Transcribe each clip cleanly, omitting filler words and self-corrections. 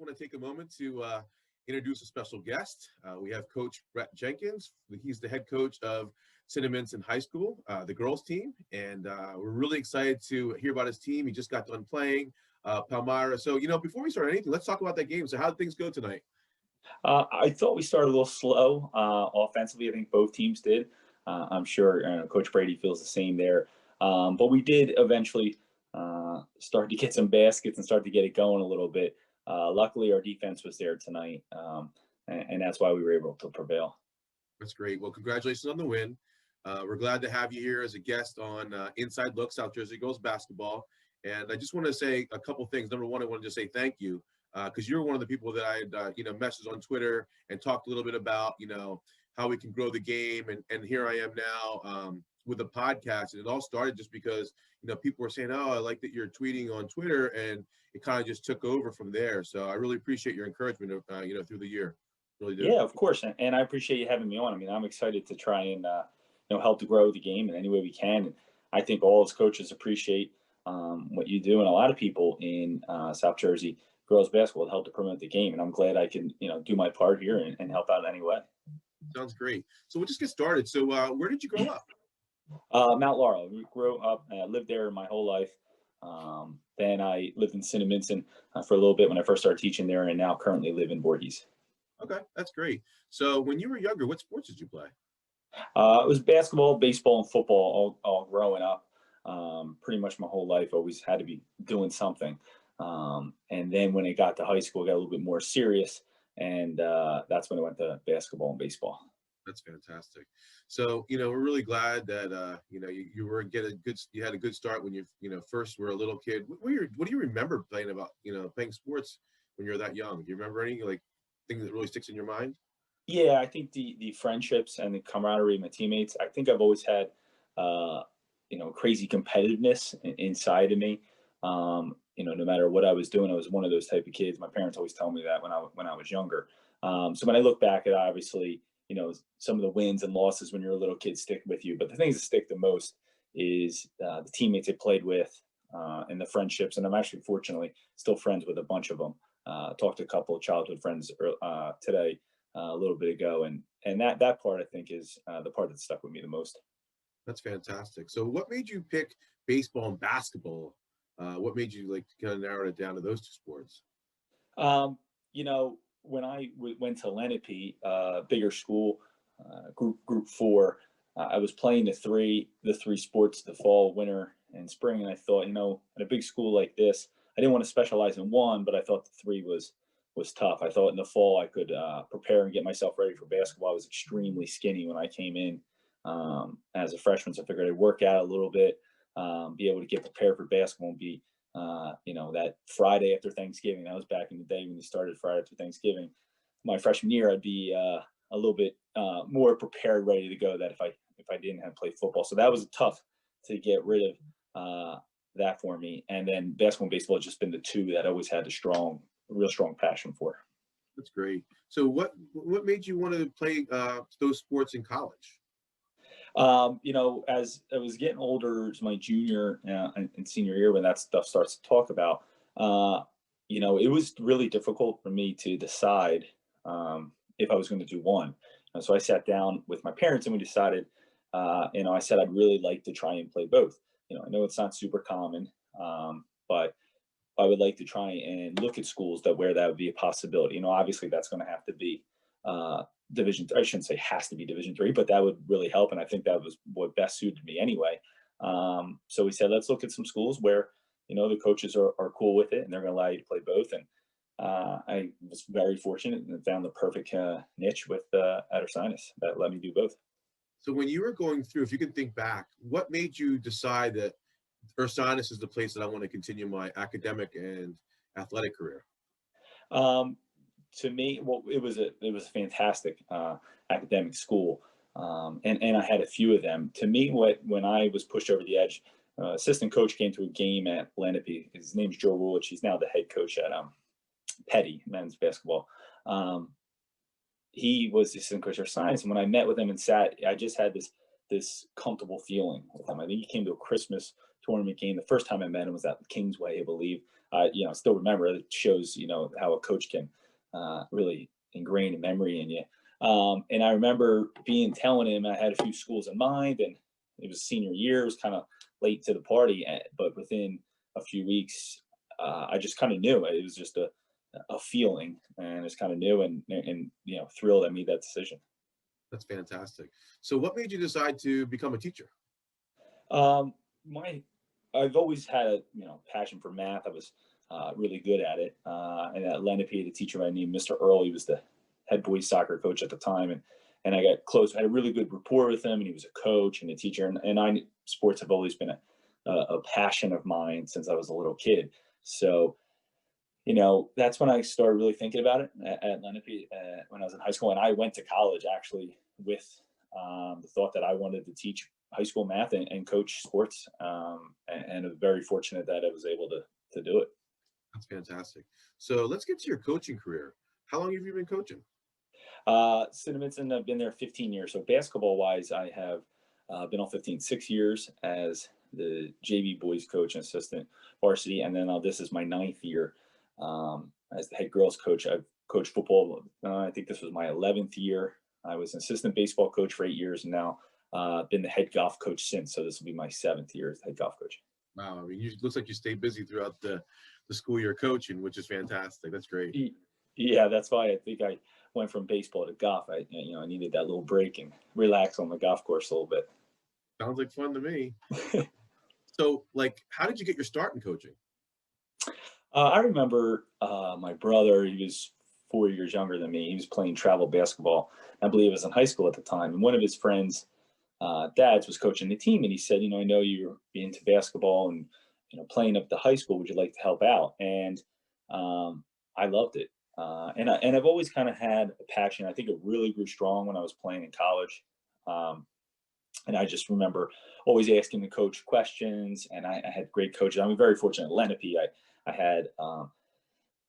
want to take a moment to introduce a special guest. We have Coach Bret Jenkins. He's the head coach of Cinnaminson High School, the girls team, and we're really excited to hear about his team. He just got done playing Palmyra. So, before we start anything, let's talk about that game. So how did things go tonight? I thought we started a little slow offensively. I think both teams did. I'm sure Coach Brady feels the same there. But we did eventually start to get some baskets and start to get it going a little bit. Luckily, our defense was there tonight, and that's why we were able to prevail. That's great. Well, congratulations on the win. We're glad to have you here as a guest on Inside Look, South Jersey Girls Basketball. And I just want to say a couple things. Number one, I want to just say thank you because you're one of the people that I had, messaged on Twitter and talked a little bit about, how we can grow the game. And here I am now with a podcast. And it all started just because, people were saying, oh, I like that you're tweeting on Twitter. And it kind of just took over from there. So I really appreciate your encouragement, through the year. Really do. Yeah, of course. And I appreciate you having me on. I mean, I'm excited to try and, help to grow the game in any way we can. And I think all as coaches appreciate what you do. And a lot of people in South Jersey girls basketball help to promote the game. And I'm glad I can, do my part here and help out in any way. Sounds great. So we'll just get started. So where did you grow up? Mount Laurel. We grew up, lived there my whole life. Then I lived in Cinnaminson for a little bit when I first started teaching there, and now currently live in Voorhees. Okay, that's great. So when you were younger, what sports did you play? It was basketball, baseball, and football all growing up. Pretty much my whole life, always had to be doing something. And then when it got to high school, it got a little bit more serious, and that's when I went to basketball and baseball. That's fantastic. So, we're really glad that, you had a good start when you first were a little kid. What do you remember playing sports when you were that young? Do you remember any thing that really sticks in your mind? Yeah, I think the friendships and the camaraderie of my teammates. I think I've always had, crazy competitiveness inside of me. No matter what I was doing, I was one of those type of kids. My parents always tell me that when I was younger. So when I look back at obviously, some of the wins and losses when you're a little kid stick with you. But the things that stick the most is the teammates I played with and the friendships. And I'm actually fortunately still friends with a bunch of them. Talked to a couple of childhood friends today a little bit ago. And that part I think is the part that stuck with me the most. That's fantastic. So what made you pick baseball and basketball? What made you kind of narrow it down to those two sports? When I went to Lenape, bigger school, group 4, I was playing the three sports, the fall, winter, and spring. And I thought, in a big school like this, I didn't want to specialize in one, but I thought the 3 was tough. I thought in the fall I could prepare and get myself ready for basketball. I was extremely skinny when I came in as a freshman, so I figured I'd work out a little bit, be able to get prepared for basketball and be that Friday after Thanksgiving. That was back in the day when you started Friday after Thanksgiving. My freshman year, I'd be a little bit more prepared, ready to go. That if I didn't have played football, so that was tough to get rid of that for me. And then basketball and baseball has just been the 2 that I always had a real strong passion for. That's great. So what made you want to play those sports in college? As I was getting older, it's my junior and senior year when that stuff starts to talk about, it was really difficult for me to decide if I was going to do one. And so I sat down with my parents and we decided, I said I'd really like to try and play both. I know it's not super common, but I would like to try and look at schools where that would be a possibility. Obviously that's going to have to be Division. I shouldn't say has to be Division 3, but that would really help. And I think that was what best suited me anyway. So we said, let's look at some schools where, the coaches are cool with it and they're going to allow you to play both. And I was very fortunate and found the perfect niche with at Ursinus that let me do both. So when you were going through, if you can think back, what made you decide that Ursinus is the place that I want to continue my academic and athletic career? To me, well, it was a fantastic academic school, and I had a few of them. To me, when I was pushed over the edge, assistant coach came to a game at Lenape. His name's Joe Rulich. He's now the head coach at Petty men's basketball. He was the assistant coach for science, and when I met with him and sat, I just had this this comfortable feeling with him. I think he came to a Christmas tournament game. The first time I met him was at Kingsway, I believe. I still remember. It shows, how a coach can really ingrain a memory in you. And I remember telling him I had a few schools in mind, and it was senior year. It was kind of late to the party, but within a few weeks, I just kind of knew. It was just a feeling, and it's kind of new, and thrilled I made that decision. That's fantastic. So what made you decide to become a teacher? Um, I've always had a passion for math. I was really good at it, and at Lenape, the teacher by the name Mr. Earl, he was the head boys soccer coach at the time, and I got close. I had a really good rapport with him, and he was a coach and a teacher, and sports have always been a passion of mine since I was a little kid. So that's when I started really thinking about it at Lenape when I was in high school. And I went to college actually with the thought that I wanted to teach high school math and coach sports. And I'm very fortunate that I was able to do it. That's fantastic. So let's get to your coaching career. How long have you been coaching? Cinnaminson, I've been there 15 years. So basketball wise, I have been on 6 years as the JV boys coach and assistant varsity. And then this is my 9th year as the head girls coach. I've coached football. I think this was my 11th year. I was an assistant baseball coach for 8 years, and now been the head golf coach since. So this will be my 7th year as head golf coach. Wow. I mean, it looks like you stay busy throughout the school year coaching, which is fantastic. That's great. Yeah, that's why I think I went from baseball to golf. I needed that little break and relax on the golf course a little bit. Sounds like fun to me. So, how did you get your start in coaching? I remember my brother. He was 4 years younger than me. He was playing travel basketball. I believe it was in high school at the time. And one of his friends' dads was coaching the team, and he said, I know you're into basketball and playing up to high school. Would you like to help out? And I loved it. And I've always kind of had a passion. I think it really grew strong when I was playing in college. And I just remember always asking the coach questions, and I had great coaches. I'm very fortunate at Lenape. I had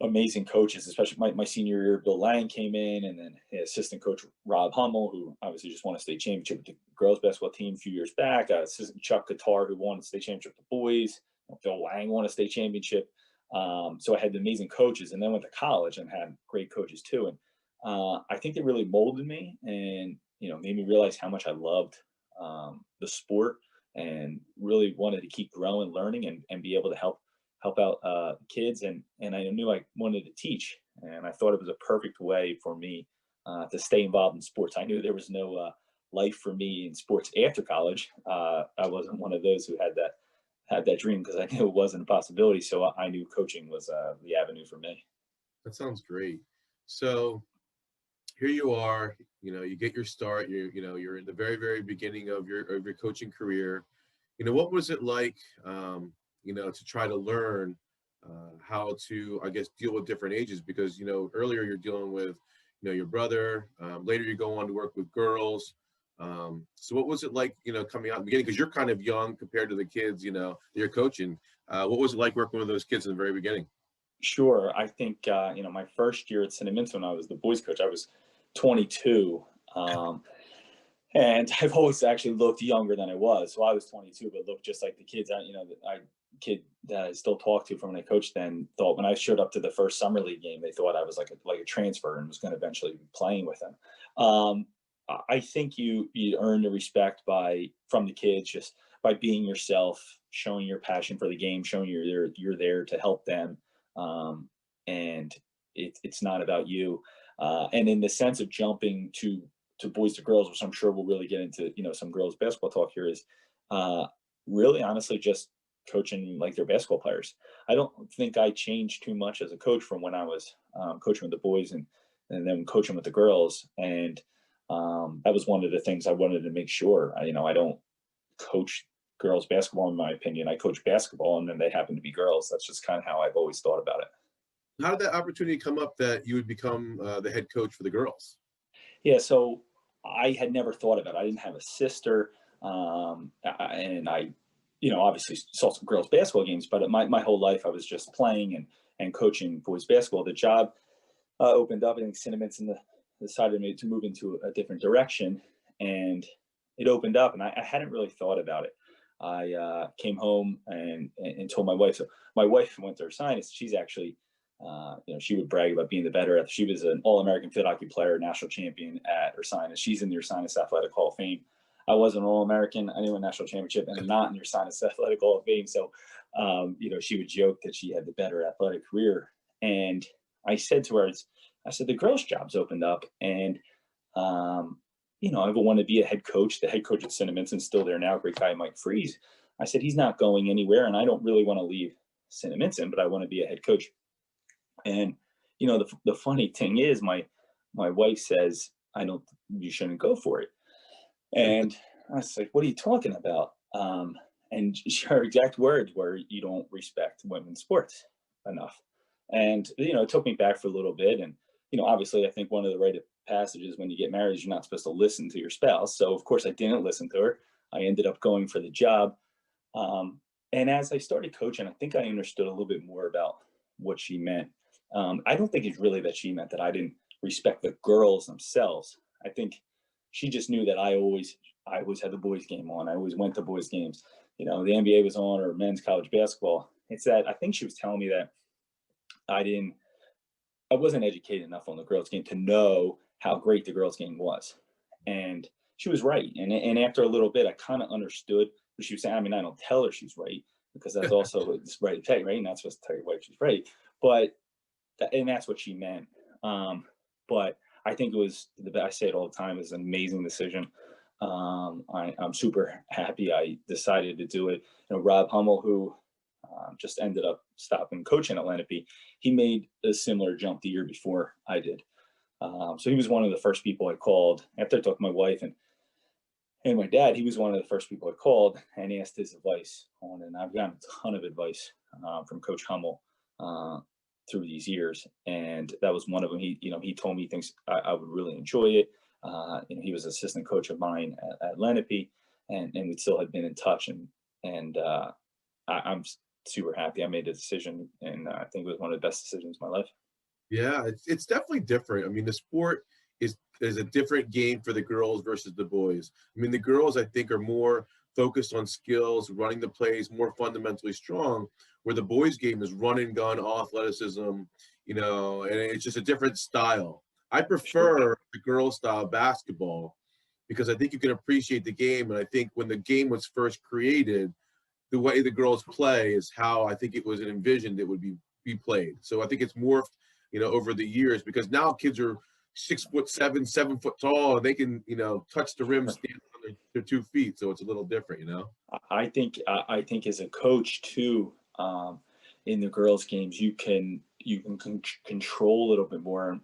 amazing coaches, especially my senior year. Bill Lang came in, and then assistant coach Rob Hummel, who obviously just won a state championship with the girls basketball team a few years back. Assistant Chuck Qatar, who won a state championship with the boys. Bill Lang won a state championship. So I had amazing coaches, and then went to college and had great coaches too. And I think they really molded me, and made me realize how much I loved the sport, and really wanted to keep growing, learning, and be able to help out kids. And I knew I wanted to teach, and I thought it was a perfect way for me to stay involved in sports. I knew there was no life for me in sports after college. I wasn't one of those who had that dream, because I knew it wasn't a possibility. So I knew coaching was the avenue for me. That sounds great. So here you are, you get your start. You're in the very, very beginning of your coaching career. What was it like, to try to learn how to, I guess, deal with different ages? Because, earlier you're dealing with, your brother. Later you go on to work with girls. So what was it like, coming out in the beginning? Because you're kind of young compared to the kids, you're coaching. What was it like working with those kids in the very beginning? Sure. I think, my first year at Cinnaminson, when I was the boys coach, I was 22. And I've always actually looked younger than I was. So I was 22, but looked just like the kids. Kid that I still talk to from when I coached then thought, when I showed up to the first summer league game, they thought I was like a transfer and was going to eventually be playing with them. I think you earn the respect from the kids just by being yourself, showing your passion for the game, showing you're there to help them, and it's not about you. And in the sense of jumping to boys to girls, which I'm sure we'll really get into, some girls basketball talk here, is really honestly just coaching like their basketball players. I don't think I changed too much as a coach from when I was coaching with the boys and then coaching with the girls. And that was one of the things I wanted to make sure. I don't coach girls basketball, in my opinion. I coach basketball, and then they happen to be girls. That's just kind of how I've always thought about it. How did that opportunity come up that you would become the head coach for the girls? Yeah, so I had never thought about it. I didn't have a sister, and I, obviously saw some girls basketball games, but my whole life I was just playing and coaching boys basketball. The job opened up. I think Cinnaminson decided to move into a different direction, and it opened up, and I hadn't really thought about it. I came home and told my wife. So my wife went to Ursinus. She's actually, she would brag about being the better. She was an All-American field hockey player, national champion at Ursinus. She's in the Ursinus Athletic Hall of Fame. I was an All-American. I didn't win national championship, and I'm not in the Ursinus Athletic Hall of Fame. So, she would joke that she had the better athletic career. And I said to her, I said, the girls' jobs opened up, and I want to be a head coach. The head coach at Cinnaminson is still there now, great guy, Mike Freeze. I said, he's not going anywhere, and I don't really want to leave Cinnaminson, but I want to be a head coach. And, the funny thing is my wife says, you shouldn't go for it. And I was like, what are you talking about? And her exact words were, you don't respect women's sports enough. And, it took me back for a little bit. And, obviously I think one of the rite of passages when you get married is you're not supposed to listen to your spouse. So of course I didn't listen to her. I ended up going for the job. And as I started coaching, I think I understood a little bit more about what she meant. I don't think it's really that she meant that I didn't respect the girls themselves. I think she just knew that I always had the boys game on. I always went to boys games. The NBA was on, or men's college basketball. It's that I think she was telling me that I wasn't educated enough on the girls game to know how great the girls game was. And she was right. And after a little bit, I kind of understood what she was saying. I mean, I don't tell her she's right, because that's also it's right to tell you, right? You're not supposed to tell your wife she's right. And that's what she meant. But I think it was, I say it all the time, it was an amazing decision. I'm super happy I decided to do it. Rob Hummel, who just ended up stopping coaching at Lenape, he made a similar jump the year before I did. So he was one of the first people I called after I talked to my wife and my dad. He was one of the first people I called and asked his advice on, and I've gotten a ton of advice from Coach Hummel through these years, and that was one of them. He told me things I would really enjoy it. He was assistant coach of mine at Lenape, and we still had been in touch, and I'm super happy I made the decision, and I think it was one of the best decisions of my life. Yeah, it's definitely different. I mean, the sport is a different game for the girls versus the boys. I mean, the girls, I think, are more focused on skills, running the plays, more fundamentally strong, where the boys game is run and gun, athleticism, and it's just a different style. I prefer the girls style basketball because I think you can appreciate the game. And I think when the game was first created, the way the girls play is how I think it was envisioned it would be played. So I think it's morphed, over the years, because now kids are 6'7", 7 foot tall, and they can, touch the rim, stand on their 2 feet. So it's a little different, I think as a coach too, in the girls' games, you can control a little bit more,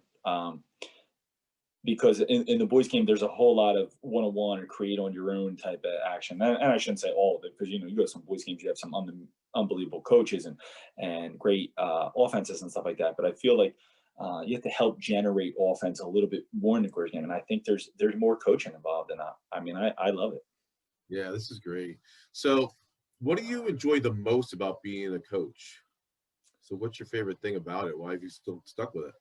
because in the boys' game, there's a whole lot of one-on-one or create on your own type of action. And I shouldn't say all of it, because you go to some boys' games, you have some unbelievable coaches and great offenses and stuff like that. But I feel like you have to help generate offense a little bit more in the girls' game, and I think there's more coaching involved in that. I mean, I love it. Yeah, this is great. So, what do you enjoy the most about being a coach? So, what's your favorite thing about it? Why have you still stuck with it?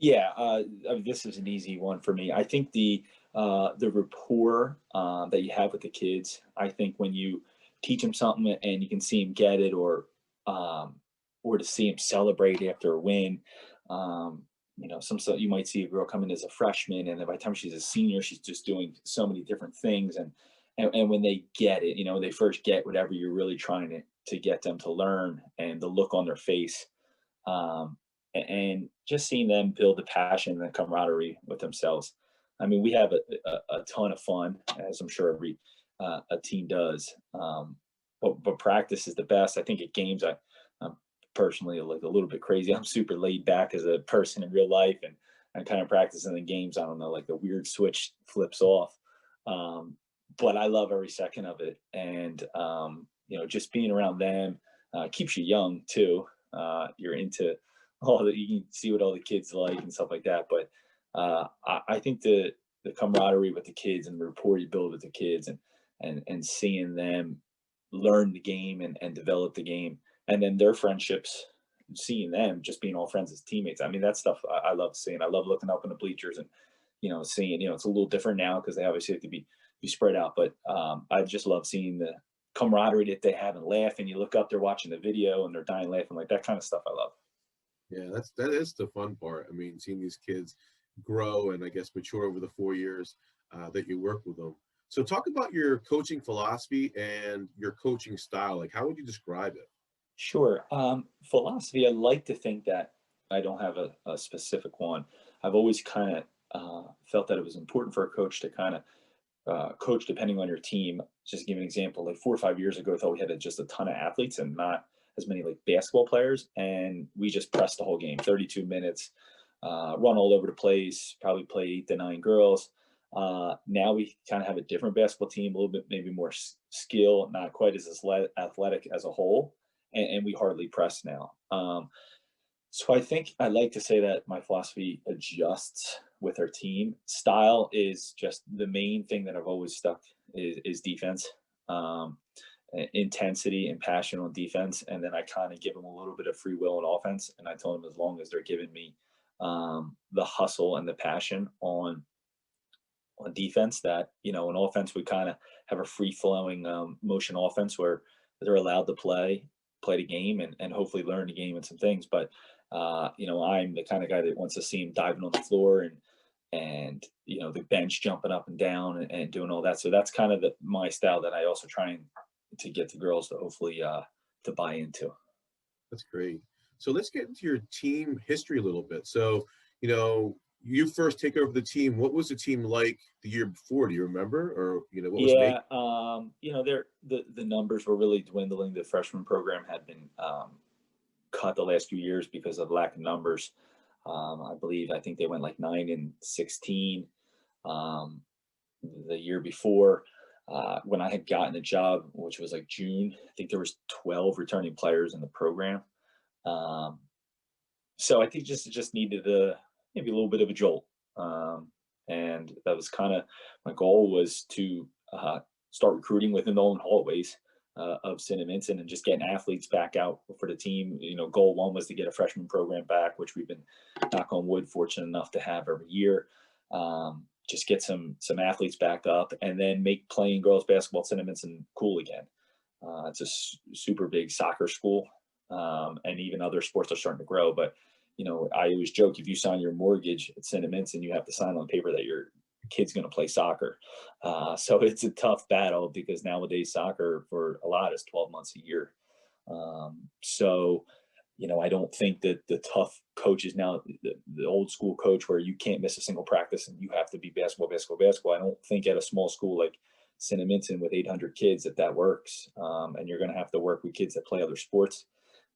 Yeah, I mean, this is an easy one for me. I think the rapport that you have with the kids. I think when you teach them something and you can see them get it, or to see them celebrate after a win. You might see a girl come in as a freshman, and then by the time she's a senior, she's just doing so many different things. And when they get it, they first get whatever you're really trying to get them to learn, and the look on their face. And just seeing them build the passion and the camaraderie with themselves. I mean, we have a ton of fun, as I'm sure every a team does. But practice is the best. I think at games, I'm personally like a little bit crazy. I'm super laid back as a person in real life, and I kind of practice in the games. I don't know, like the weird switch flips off. But I love every second of it, and just being around them keeps you young too. You're into you can see what all the kids like and stuff like that. But I think the camaraderie with the kids and the rapport you build with the kids, and seeing them learn the game and develop the game, and then their friendships, seeing them just being all friends as teammates. I mean, that stuff I love seeing. I love looking up in the bleachers and seeing, it's a little different now because they obviously have to be be spread out. But I just love seeing the camaraderie that they have and laugh, and you look up, they're watching the video and they're dying laughing, like that kind of stuff I love. Yeah, that is the fun part. I mean, seeing these kids grow and I guess mature over the 4 years that you work with them. So talk about your coaching philosophy and your coaching style. Like, how would you describe it? Sure. Philosophy, I like to think that I don't have a specific one. I've always kind of felt that it was important for a coach to kind of coach depending on your team. Just to give an example, like 4 or 5 years ago, I thought we had just a ton of athletes and not as many like basketball players, and we just pressed the whole game, 32 minutes, run all over the place, probably play 8 to 9 girls. Now we kind of have a different basketball team, a little bit maybe more skill, not quite as athletic as a whole, and we hardly press now. So I think I like to say that my philosophy adjusts with our team. Style is just the main thing that I've always stuck is defense, intensity and passion on defense, and then I kind of give them a little bit of free will on offense. And I tell them as long as they're giving me the hustle and the passion on defense, that in offense we kind of have a free flowing motion offense where they're allowed to play the game and hopefully learn the game and some things. But I'm the kind of guy that wants to see him diving on the floor and the bench jumping up and down and doing all that. So that's kind of my style that I also try to get the girls to hopefully to buy into. That's great. So let's get into your team history a little bit. So, you first take over the team. What was the team like the year before? Do you remember? Or, what was Yeah, the numbers were really dwindling. The freshman program had been cut the last few years because of lack of numbers. I think they went like 9-16 the year before. When I had gotten a job, which was like June, I think there was 12 returning players in the program. So I think just needed maybe a little bit of a jolt. And that was kind of my goal, was to start recruiting within the own hallways of Cinnaminson and just getting athletes back out for the team. Goal one was to get a freshman program back, which we've been, knock on wood, fortunate enough to have every year. Just get some athletes back up, and then make playing girls basketball at Cinnaminson cool again. It's a super big soccer school, and even other sports are starting to grow. But I always joke, if you sign your mortgage at Cinnaminson, you have to sign on paper that your kid's going to play soccer. So it's a tough battle, because nowadays soccer for a lot is 12 months a year. So I don't think that the tough coaches now, the old school coach where you can't miss a single practice and you have to be basketball. I don't think at a small school like Cinnaminson with 800 kids that works. And you're going to have to work with kids that play other sports.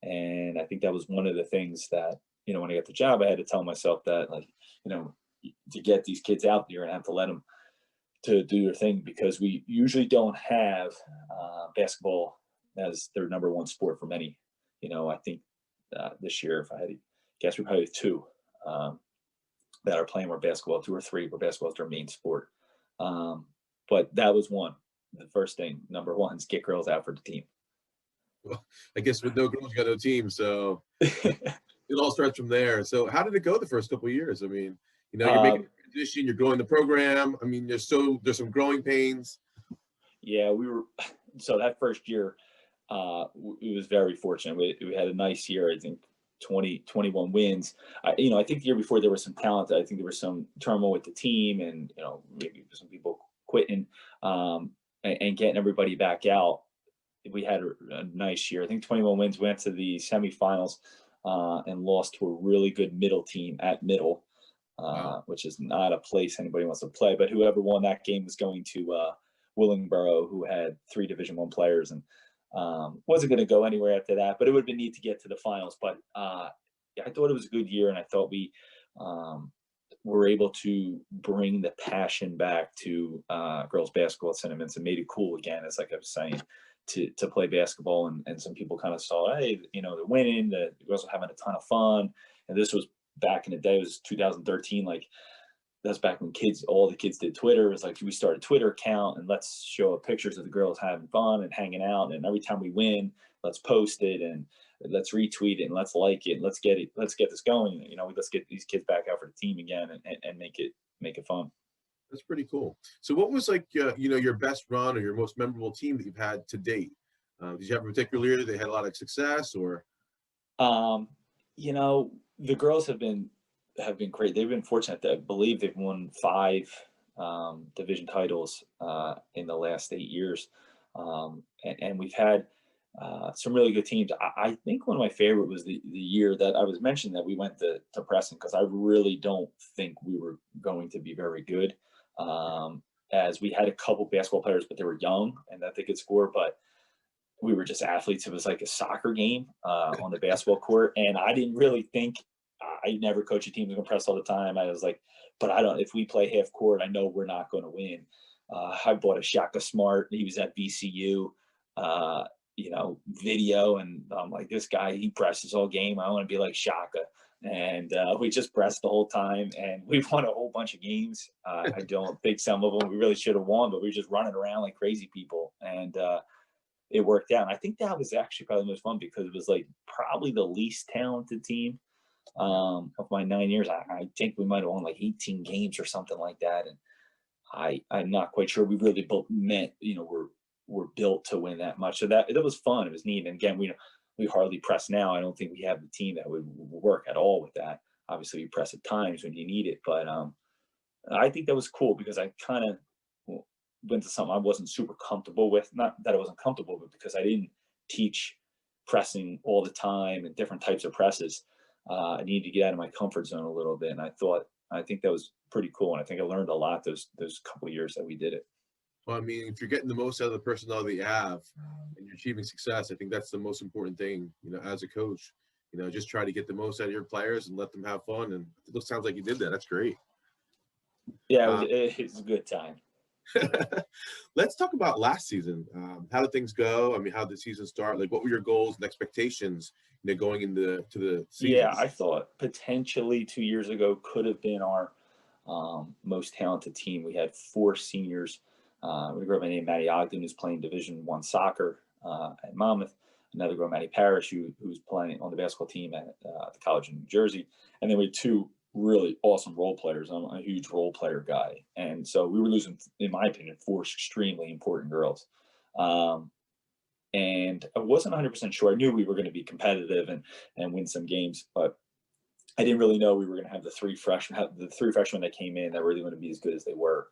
And I think that was one of the things that, when I got the job, I had to tell myself that, like, to get these kids out, you're going to have to let them to do their thing, because we usually don't have basketball as their number one sport for many. I think this year, if I had to guess, we probably have two that are playing more basketball, 2 or 3 where basketball is their main sport. But that was one. The first thing, number one, is get girls out for the team. Well, I guess with no girls, you got no team. So it all starts from there. So how did it go the first couple of years? I mean, you're making a transition, you're growing the program. I mean, there's some growing pains. Yeah, so that first year, it was very fortunate. We had a nice year. I think 21 wins. I think the year before there was some talent. I think there was some turmoil with the team, and maybe some people quitting, and getting everybody back out. We had a nice year. I think 21 wins. Went to the semifinals and lost to a really good middle team at Middle, Wow. which is not a place anybody wants to play. But whoever won that game was going to Willingboro, who had 3 Division I players, and wasn't going to go anywhere after that. But it would have been neat to get to the finals. But yeah, I thought it was a good year, and I thought we were able to bring the passion back to girls basketball at Cinnaminson and made it cool again. It's like I was saying, to play basketball, and some people kind of saw, hey, they're winning, the girls are having a ton of fun. And this was back in the day, it was 2013, like that's back when all the kids did Twitter. It was like, we start a Twitter account and let's show pictures of the girls having fun and hanging out, and every time we win, let's post it and let's retweet it and let's like it and let's get this going. Let's get these kids back out for the team again and make it fun. That's pretty cool. So what was like, your best run or your most memorable team that you've had to date? Did you have a particular year that had a lot of success or? Um, you know, the girls have been great. They've been fortunate. I believe they've won 5 division titles in the last 8 years, and we've had some really good teams. I think one of my favorite was the year that I was mentioning that we went to Preston, because I really don't think we were going to be very good. As we had a couple basketball players, but they were young and that they could score, but we were just athletes. It was like a soccer game on the basketball court, and I didn't really think. I never coach a team that's gonna press all the time. I was like, but I don't. If we play half court, I know we're not going to win. I bought a Shaka Smart. He was at VCU, video, and I'm like, this guy, he presses all game. I want to be like Shaka, and we just pressed the whole time, and we won a whole bunch of games. I don't think some of them we really should have won, but we were just running around like crazy people, and it worked out. And I think that was actually probably the most fun, because it was like probably the least talented team of my 9 years. I think we might have won like 18 games or something like that. And I'm not quite sure we really both meant, we're built to win that much. So that was fun. It was neat. And again, we hardly press now. I don't think we have the team that would work at all with that. Obviously, we press at times when you need it, but I think that was cool, because I kind of went to something I wasn't super comfortable with. Not that I wasn't comfortable, but because I didn't teach pressing all the time and different types of presses. I needed to get out of my comfort zone a little bit, and I think that was pretty cool, and I think I learned a lot those couple of years that we did it. Well, I mean, if you're getting the most out of the personnel that you have and you're achieving success, I think that's the most important thing, as a coach. Just try to get the most out of your players and let them have fun. And it sounds like you did that. That's great. Yeah, it was a good time. Let's talk about last season. How did things go? I mean, how did the season start? Like, what were your goals and expectations, going into the season? Yeah, I thought potentially 2 years ago could have been our most talented team. We had 4 seniors. We grew up named Maddie Ogden, who's playing Division I soccer at Monmouth. Another girl, Maddie Parrish, who's playing on the basketball team at the college in New Jersey. And then we had 2 really awesome role players. I'm a huge role player guy. And so we were losing, in my opinion, 4 extremely important girls. And I wasn't 100% sure. I knew we were going to be competitive and win some games, but I didn't really know we were going to have the 3 freshmen that came in that were really going to be as good as they were.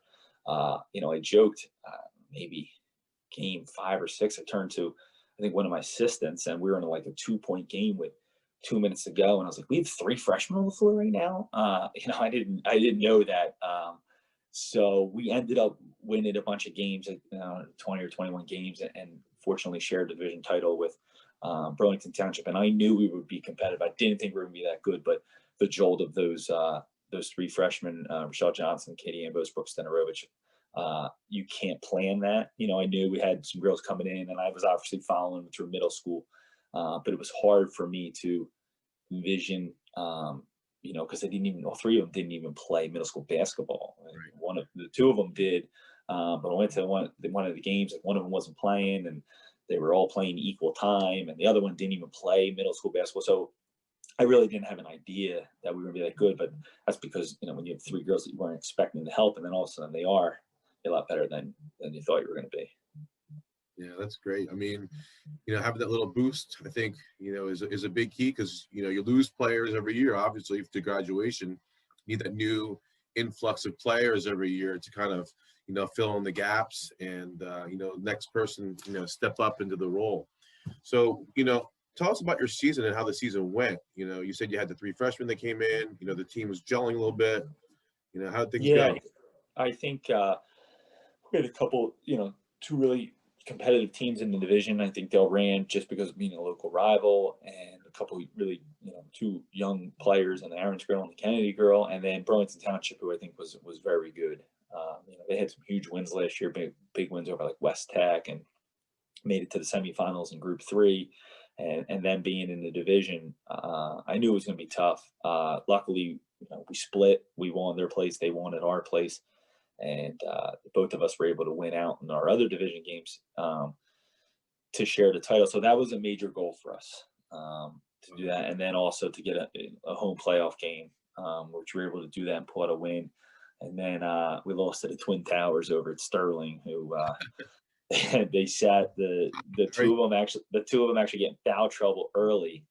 I joked, maybe game 5 or 6, I turned to, I think, one of my assistants, and we were in like a 2-point game with 2 minutes to go, and I was like, "We have 3 freshmen on the floor right now." I didn't know that. So we ended up winning a bunch of games, 20 or 21 games, and fortunately shared the division title with Burlington Township. And I knew we would be competitive. I didn't think we were going to be that good, but the jolt of those 3 freshmen, Rochelle Johnson, Katie Ambos, Brooke Stenarovich, you can't plan that. I knew we had some girls coming in, and I was obviously following them through middle school, but it was hard for me to envision, because all 3 of them didn't even play middle school basketball. Right. 2 of them did, but I went to one of the games, and one of them wasn't playing, and they were all playing equal time, and the other one didn't even play middle school basketball. So I really didn't have an idea that we were going to be that good, but that's because, when you have 3 girls that you weren't expecting to help, and then all of a sudden they are a lot better than you thought you were going to be. Yeah, that's great. I mean, having that little boost, I think, is a big key, because, you lose players every year, obviously, to graduation. You need that new influx of players every year to kind of, fill in the gaps and, next person, step up into the role. So, tell us about your season and how the season went. You said you had the 3 freshmen that came in, the team was gelling a little bit. How did things go? I think we had a couple, 2 really competitive teams in the division. I think Del Rand, just because of being a local rival, and a couple really, 2 young players, and the Aaron's girl and the Kennedy girl, and then Burlington Township, who I think was very good. They had some huge wins last year, big wins over like West Tech, and made it to the semifinals in Group 3. And then being in the division, I knew it was going to be tough. Luckily, we split. We won their place. They won at our place. And both of us were able to win out in our other division games to share the title. So that was a major goal for us, to do that. And then also to get a home playoff game, which we were able to do that and pull out a win. And then we lost to the Twin Towers over at Sterling, who they sat the Right. two of them actually get in foul trouble early,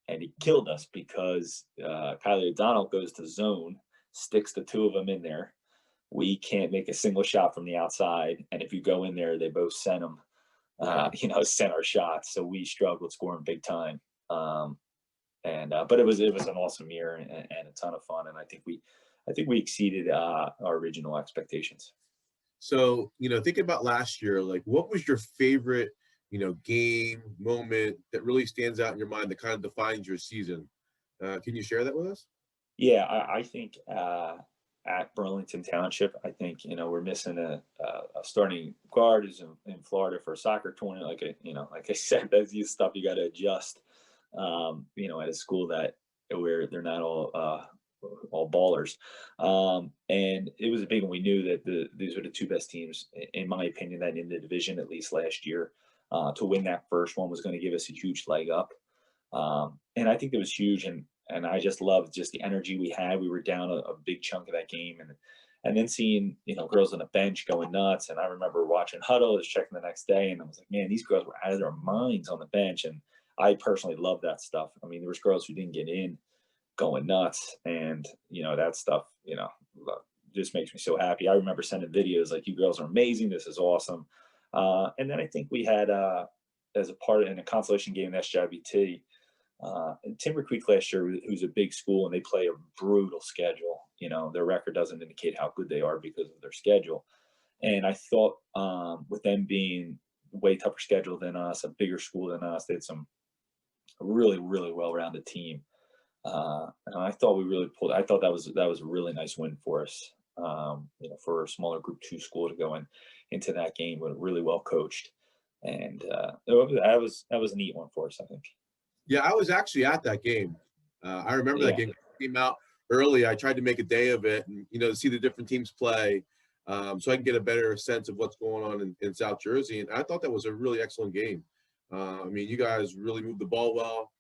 and he killed us because Kylie O'Donnell goes to zone, sticks the two of them in there. We can't make a single shot from the outside, and if you go in there, they both sent them, Wow. sent our shots. So we struggled scoring big time. But it was an awesome year and a ton of fun, and I think we exceeded our original expectations. So, thinking about last year, like what was your favorite, game moment that really stands out in your mind that kind of defines your season? Can you share that with us? Yeah, I think at Burlington Township, I think we're missing a starting guard who's in Florida for a soccer tournament. Like I said, that's the stuff you got to adjust. At a school where they're not all ballers. And it was a big one. We knew that these were the two best teams, in my opinion, that in the division, at least last year. To win that first one was going to give us a huge leg up. And I think it was huge. And I just loved just the energy we had. We were down a big chunk of that game. And then seeing, girls on the bench going nuts. And I remember watching Huddle, was checking the next day, and I was like, man, these girls were out of their minds on the bench. And I personally love that stuff. I mean, there was girls who didn't get in going nuts, and that stuff just makes me so happy. I remember sending videos like, you girls are amazing, this is awesome. And then I think we had as a part in a consolation game in SJBT, and Timber Creek last year, who's a big school, and they play a brutal schedule. Their record doesn't indicate how good they are because of their schedule. And I thought with them being way tougher schedule than us, a bigger school than us, they had some really, really well-rounded team. And I thought we really pulled. I thought that was a really nice win for us. For a smaller Group 2 school to go into that game, with really well coached, and that was a neat one for us, I think. Yeah, I was actually at that game. I remember that Yeah, game came out early. I tried to make a day of it and, to see the different teams play, so I can get a better sense of what's going on in South Jersey. And I thought that was a really excellent game. I mean, you guys really moved the ball well.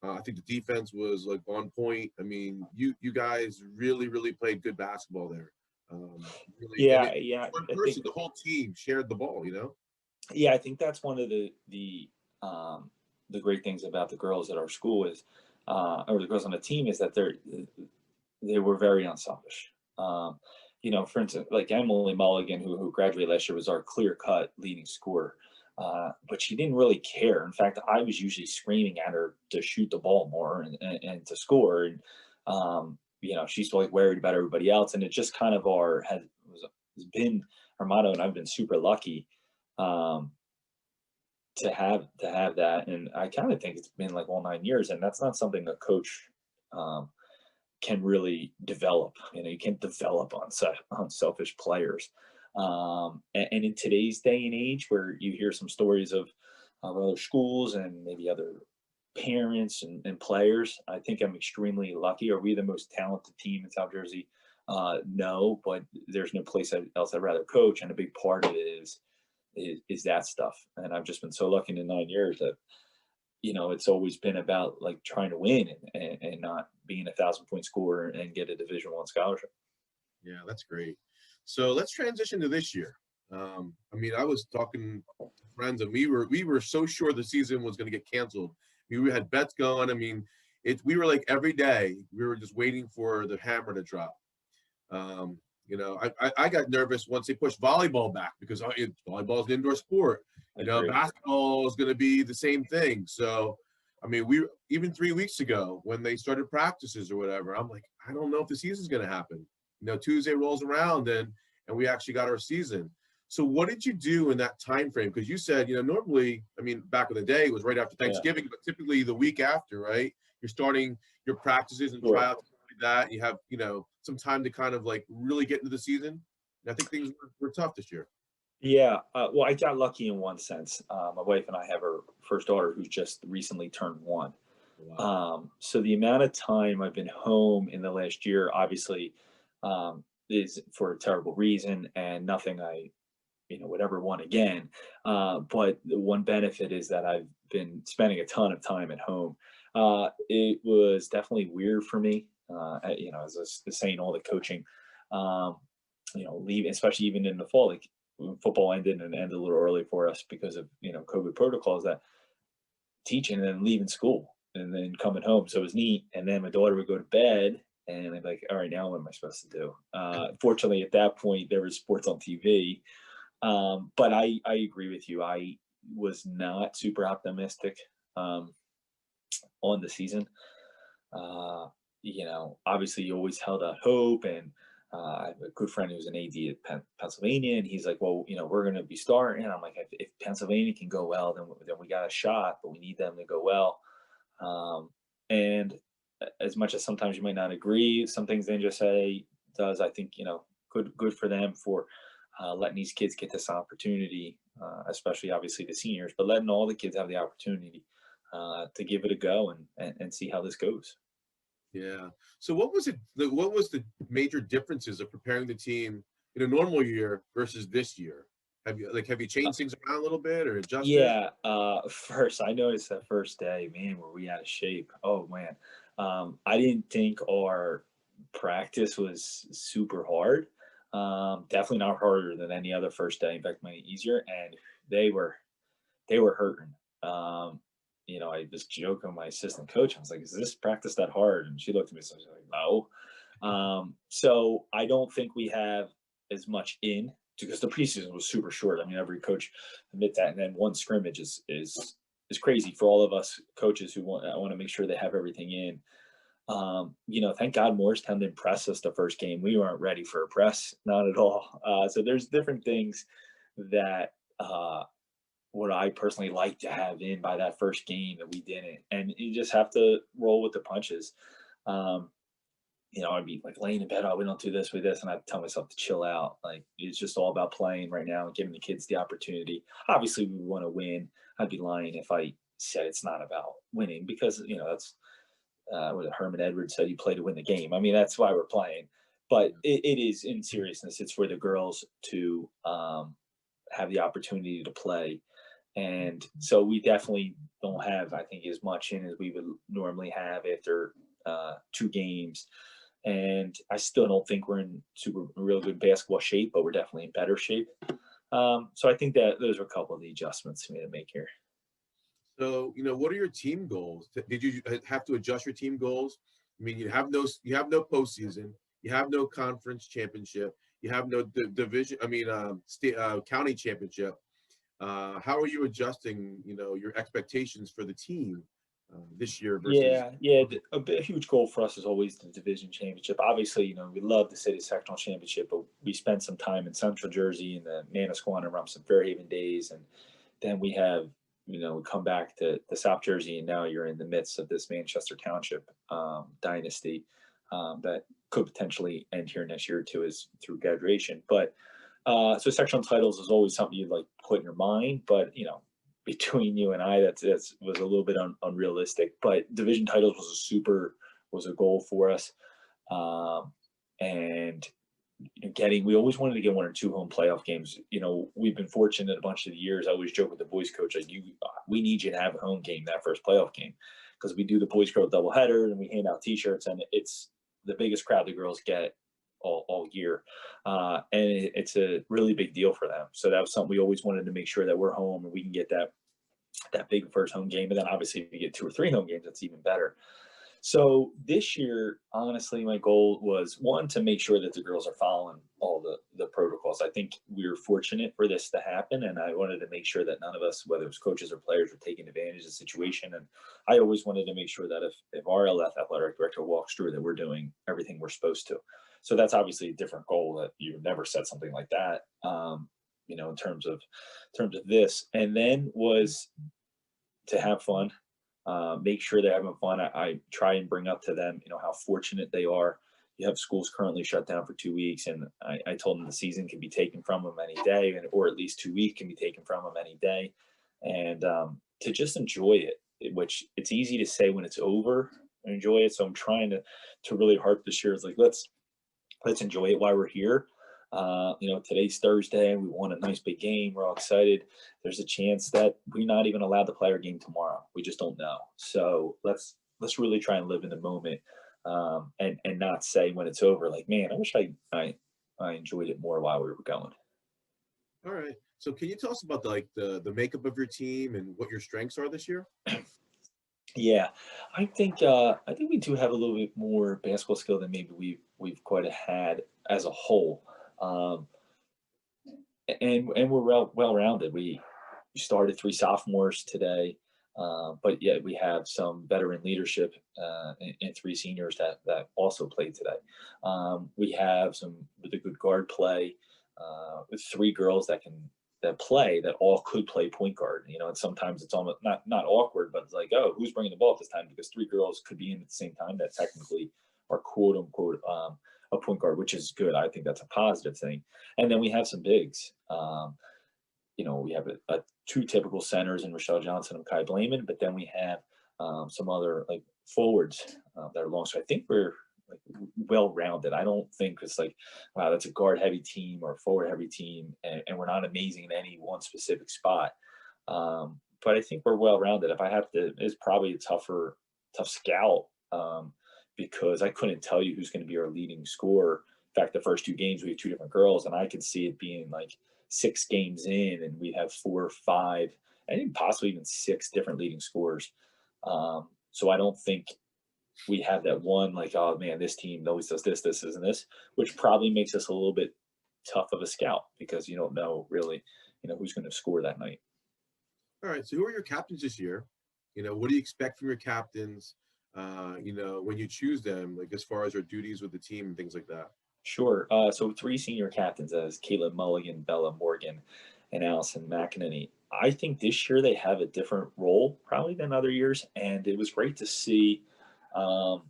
I think the defense was like on point. I mean, you guys really, really played good basketball there. Really, and yeah, yeah. one I think person, the whole team shared the ball. Yeah, I think that's one of the great things about the girls at our school is, or the girls on the team, is that they were very unselfish. For instance, like Emily Mulligan, who graduated last year, was our clear cut leading scorer. But she didn't really care. In fact, I was usually screaming at her to shoot the ball more and to score. And she's like worried about everybody else. And it just kind of has been our motto. And I've been super lucky to have that. And I kind of think it's been like all 9 years. And that's not something a coach can really develop. You can't develop unselfish players. And in today's day and age, where you hear some stories of other schools and maybe other parents and players, I think I'm extremely lucky. Are we the most talented team in South Jersey? No, but there's no place else I'd rather coach, and a big part of it is that stuff. And I've just been so lucky in the 9 years that it's always been about like trying to win and not being 1,000-point scorer and get a Division I scholarship. Yeah, that's great. So let's transition to this year. I mean, I was talking to friends, and we were so sure the season was going to get canceled. I mean, we had bets going. I mean, we were like every day we were just waiting for the hammer to drop. I got nervous once they pushed volleyball back because volleyball is an indoor sport. Basketball is going to be the same thing. So, I mean, even 3 weeks ago when they started practices or whatever, I'm like, I don't know if the season's going to happen. Tuesday rolls around and we actually got our season. So what did you do in that time frame? Because you said, normally, I mean, back in the day, it was right after Thanksgiving, but typically the week after, right? You're starting your practices and tryouts like that. You have, some time to kind of like really get into the season. And I think things were tough this year. Yeah, well, I got lucky in one sense. My wife and I have our first daughter who's just recently turned 1. Wow. So the amount of time I've been home in the last year, obviously, is for a terrible reason, and nothing I would ever want again. But the one benefit is that I've been spending a ton of time at home. It was definitely weird for me, as I was saying, all the coaching. leave, especially even in the fall, like when football ended and ended a little early for us because of, COVID protocols, that teaching and then leaving school and then coming home. So it was neat. And then my daughter would go to bed and I'd be like, all right, now what am I supposed to do? Fortunately, at that point, there was sports on TV. But I agree with you. I was not super optimistic on the season. Obviously you always held out hope, and I have a good friend who's an AD at Pennsylvania, and he's like, well, we're going to be starting. And I'm like, if Pennsylvania can go well, then we got a shot, but we need them to go well. And as much as sometimes you might not agree, some things they just say does, I think, good for them for letting these kids get this opportunity, especially obviously the seniors, but letting all the kids have the opportunity to give it a go and see how this goes. Yeah. So what was it? What was the major differences of preparing the team in a normal year versus this year? Have you changed things around a little bit or adjusted? Yeah. First, I noticed that first day, man, were we out of shape? Oh man, I didn't think our practice was super hard. Definitely not harder than any other first day. In fact, many easier, and they were they were hurting. I was joking with my assistant coach. I was like, "Is this practice that hard?" And she looked at me, so I was like, "No." So I don't think we have as much in because the preseason was super short. I mean, every coach admits that, and then one scrimmage is crazy for all of us coaches who want to make sure they have everything in. Thank God Morristown didn't press us the first game. We weren't ready for a press, not at all. So there's different things that what I personally like to have in by that first game that we didn't, and you just have to roll with the punches. Um, I'd be like laying in bed, oh, we don't do this, we this, and I'd tell myself to chill out. Like it's just all about playing right now and giving the kids the opportunity. Obviously, we want to win. I'd be lying if I said it's not about winning because that's what Herman Edwards said, you play to win the game. I mean, that's why we're playing. But it is in seriousness. It's for the girls to have the opportunity to play. And so we definitely don't have, I think, as much in as we would normally have after two games. And I still don't think we're in super real good basketball shape, but we're definitely in better shape. So I think that those are a couple of the adjustments we need to make here. So, what are your team goals? Did you have to adjust your team goals? I mean, you have no postseason, you have no conference championship, you have no division. I mean, state county championship. How are you adjusting, your expectations for the team this year versus? Yeah. A huge goal for us is always the division championship. Obviously, we love the city sectional championship, but we spent some time in Central Jersey in the Manasquan and Rumson Fairhaven days, and then we have we come back to South Jersey, and now you're in the midst of this Manchester Township dynasty that could potentially end here next year too, is through graduation. But so sectional titles is always something you'd like put in your mind, but between you and I, that was a little bit unrealistic. But division titles was a goal for us, and we always wanted to get one or two home playoff games. We've been fortunate a bunch of the years. I always joke with the boys coach, like, we need you to have a home game that first playoff game, because we do the boys girl doubleheader and we hand out T-shirts, and it's the biggest crowd the girls get all year, and it's a really big deal for them. So that was something we always wanted to make sure that we're home and we can get that big first home game. And then obviously if we get 2 or 3 home games, that's even better. So this year, honestly, my goal was, one, to make sure that the girls are following all the protocols. I think we were fortunate for this to happen, and I wanted to make sure that none of us, whether it was coaches or players, were taking advantage of the situation. And I always wanted to make sure that if our athletic director walks through, that we're doing everything we're supposed to. So that's obviously a different goal, that you would never set something like that, in terms of this. And then was to have fun. Make sure they're having fun. I try and bring up to them, how fortunate they are. You have schools currently shut down for 2 weeks, and I told them the season can be taken from them any day, or at least 2 weeks can be taken from them any day, and to just enjoy it. Which it's easy to say when it's over, enjoy it. So I'm trying to really harp this year. It's like, let's enjoy it while we're here. Today's Thursday. We won a nice big game. We're all excited. There's a chance that we're not even allowed to play our game tomorrow. We just don't know. So let's really try and live in the moment, and not say when it's over, like, man, I wish I I enjoyed it more while we were going. All right. So can you tell us about the makeup of your team and what your strengths are this year? Yeah, I think we do have a little bit more basketball skill than maybe we've quite had as a whole, um, and we're well rounded. We started three sophomores today, but yet we have some veteran leadership and three seniors that also played today. We have some really good guard play with three girls that play that all could play point guard. You know, and sometimes it's almost not awkward, but it's like, oh, who's bringing the ball at this time? Because three girls could be in at the same time that technically are quote unquote a point guard, which is good. I think that's a positive thing. And then we have some bigs. You know, we have two typical centers in Rochelle Johnson and Kai Blaman, but then we have some other like forwards that are long. So I think we're like well rounded. I don't think it's like, wow, that's a guard heavy team or a forward heavy team, and we're not amazing in any one specific spot. But I think we're well rounded. If I have to, it's probably a tough scout because I couldn't tell you who's going to be our leading scorer. In fact, the first two games we have two different girls, and I could see it being like 6 games in, and we have 4 or 5, and even possibly even 6 different leading scorers. So I don't think we have that one like, oh man, this team always does this, this, and this, which probably makes us a little bit tough of a scout because you don't know really, who's going to score that night. All right. So who are your captains this year? What do you expect from your captains? When you choose them, like as far as their duties with the team and things like that. Sure. So 3 senior captains as Caitlin Mulligan, Bella Morgan, and Allison McEnany. I think this year they have a different role probably than other years, and it was great to see um,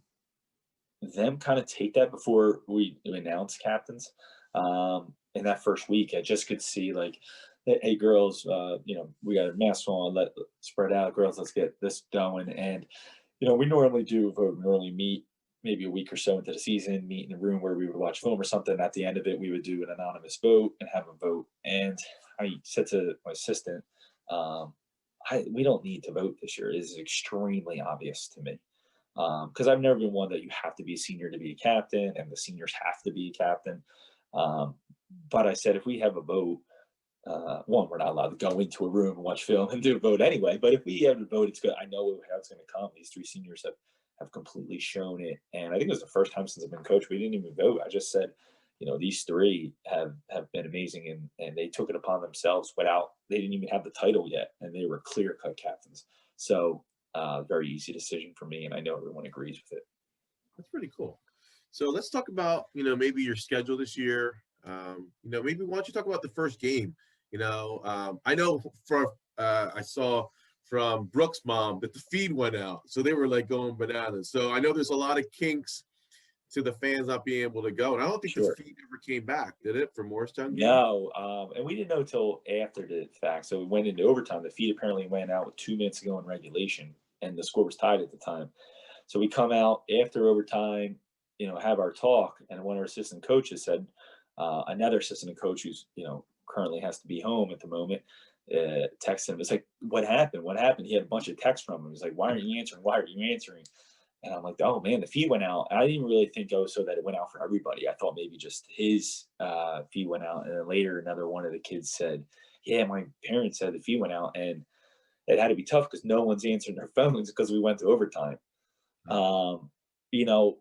them kind of take that before we announced captains. In that first week, I just could see like, hey girls, we got our masks on, let spread out, girls, let's get this going. And we normally do vote. We normally meet maybe a week or so into the season, meet in a room where we would watch film or something. At the end of it, we would do an anonymous vote and have a vote. And I said to my assistant, we don't need to vote this year. It is extremely obvious to me. Because I've never been one that you have to be a senior to be a captain and the seniors have to be a captain. But I said, if we have a vote, one, we're not allowed to go into a room and watch film and do a vote anyway. But if we have a vote, it's good. I know how it's going to come. These 3 seniors have completely shown it. And I think it was the first time since I've been coach, we didn't even vote. I just said, these 3 have been amazing and they took it upon themselves they didn't even have the title yet. And they were clear cut captains. So very easy decision for me. And I know everyone agrees with it. That's pretty cool. So let's talk about, maybe your schedule this year. Maybe why don't you talk about the first game? I know I saw from Brooke's mom that the feed went out, so they were like going bananas. So I know there's a lot of kinks to the fans not being able to go, and I don't think Sure. the feed ever came back, did it, for Morristown game? No, and we didn't know till after the fact. So we went into overtime. The feed apparently went out with 2 minutes to go in regulation, and the score was tied at the time. So we come out after overtime, have our talk, and one of our assistant coaches said, another assistant coach who's currently has to be home at the moment, texted him. It's like, what happened? What happened? He had a bunch of texts from him. He's like, why aren't you answering? Why are you answering? And I'm like, oh man, the feed went out. I didn't really think so that it went out for everybody. I thought maybe just his feed went out. And then later, another one of the kids said, yeah, my parents said the feed went out, and it had to be tough because no one's answering their phones because we went to overtime.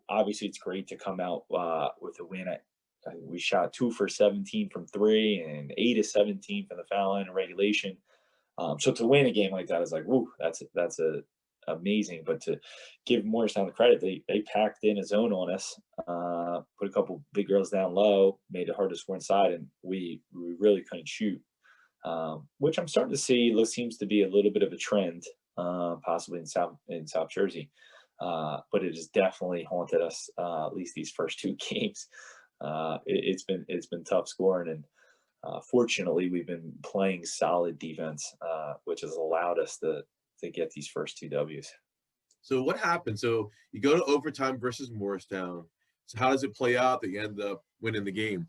Obviously it's great to come out with a win. We shot 2 for 17 from 3 and 8 of 17 from the foul line in regulation. So to win a game like that is like, woo, that's amazing. But to give Morristown the credit, they packed in a zone on us, put a couple big girls down low, made it hard to score inside, and we really couldn't shoot. Which I'm starting to see seems to be a little bit of a trend, possibly in South Jersey. But it has definitely haunted us at least these first 2 games. It's been tough scoring, and fortunately we've been playing solid defense, which has allowed us to get these first 2 W's. So what happened? So you go to overtime versus Morristown. So how does it play out that you end up winning the game?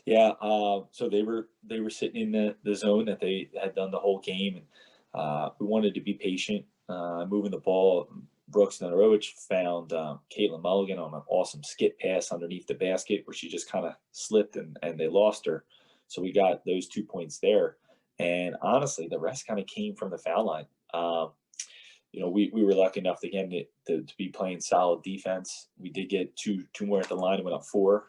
Yeah, so they were sitting in the zone that they had done the whole game, and we wanted to be patient, moving the ball. Brooks Nedorovich found Caitlin Mulligan on an awesome skip pass underneath the basket where she just kind of slipped and they lost her. So we got those 2 points there. And honestly, the rest kind of came from the foul line. We were lucky enough again to be playing solid defense. We did get two more at the line and went up 4.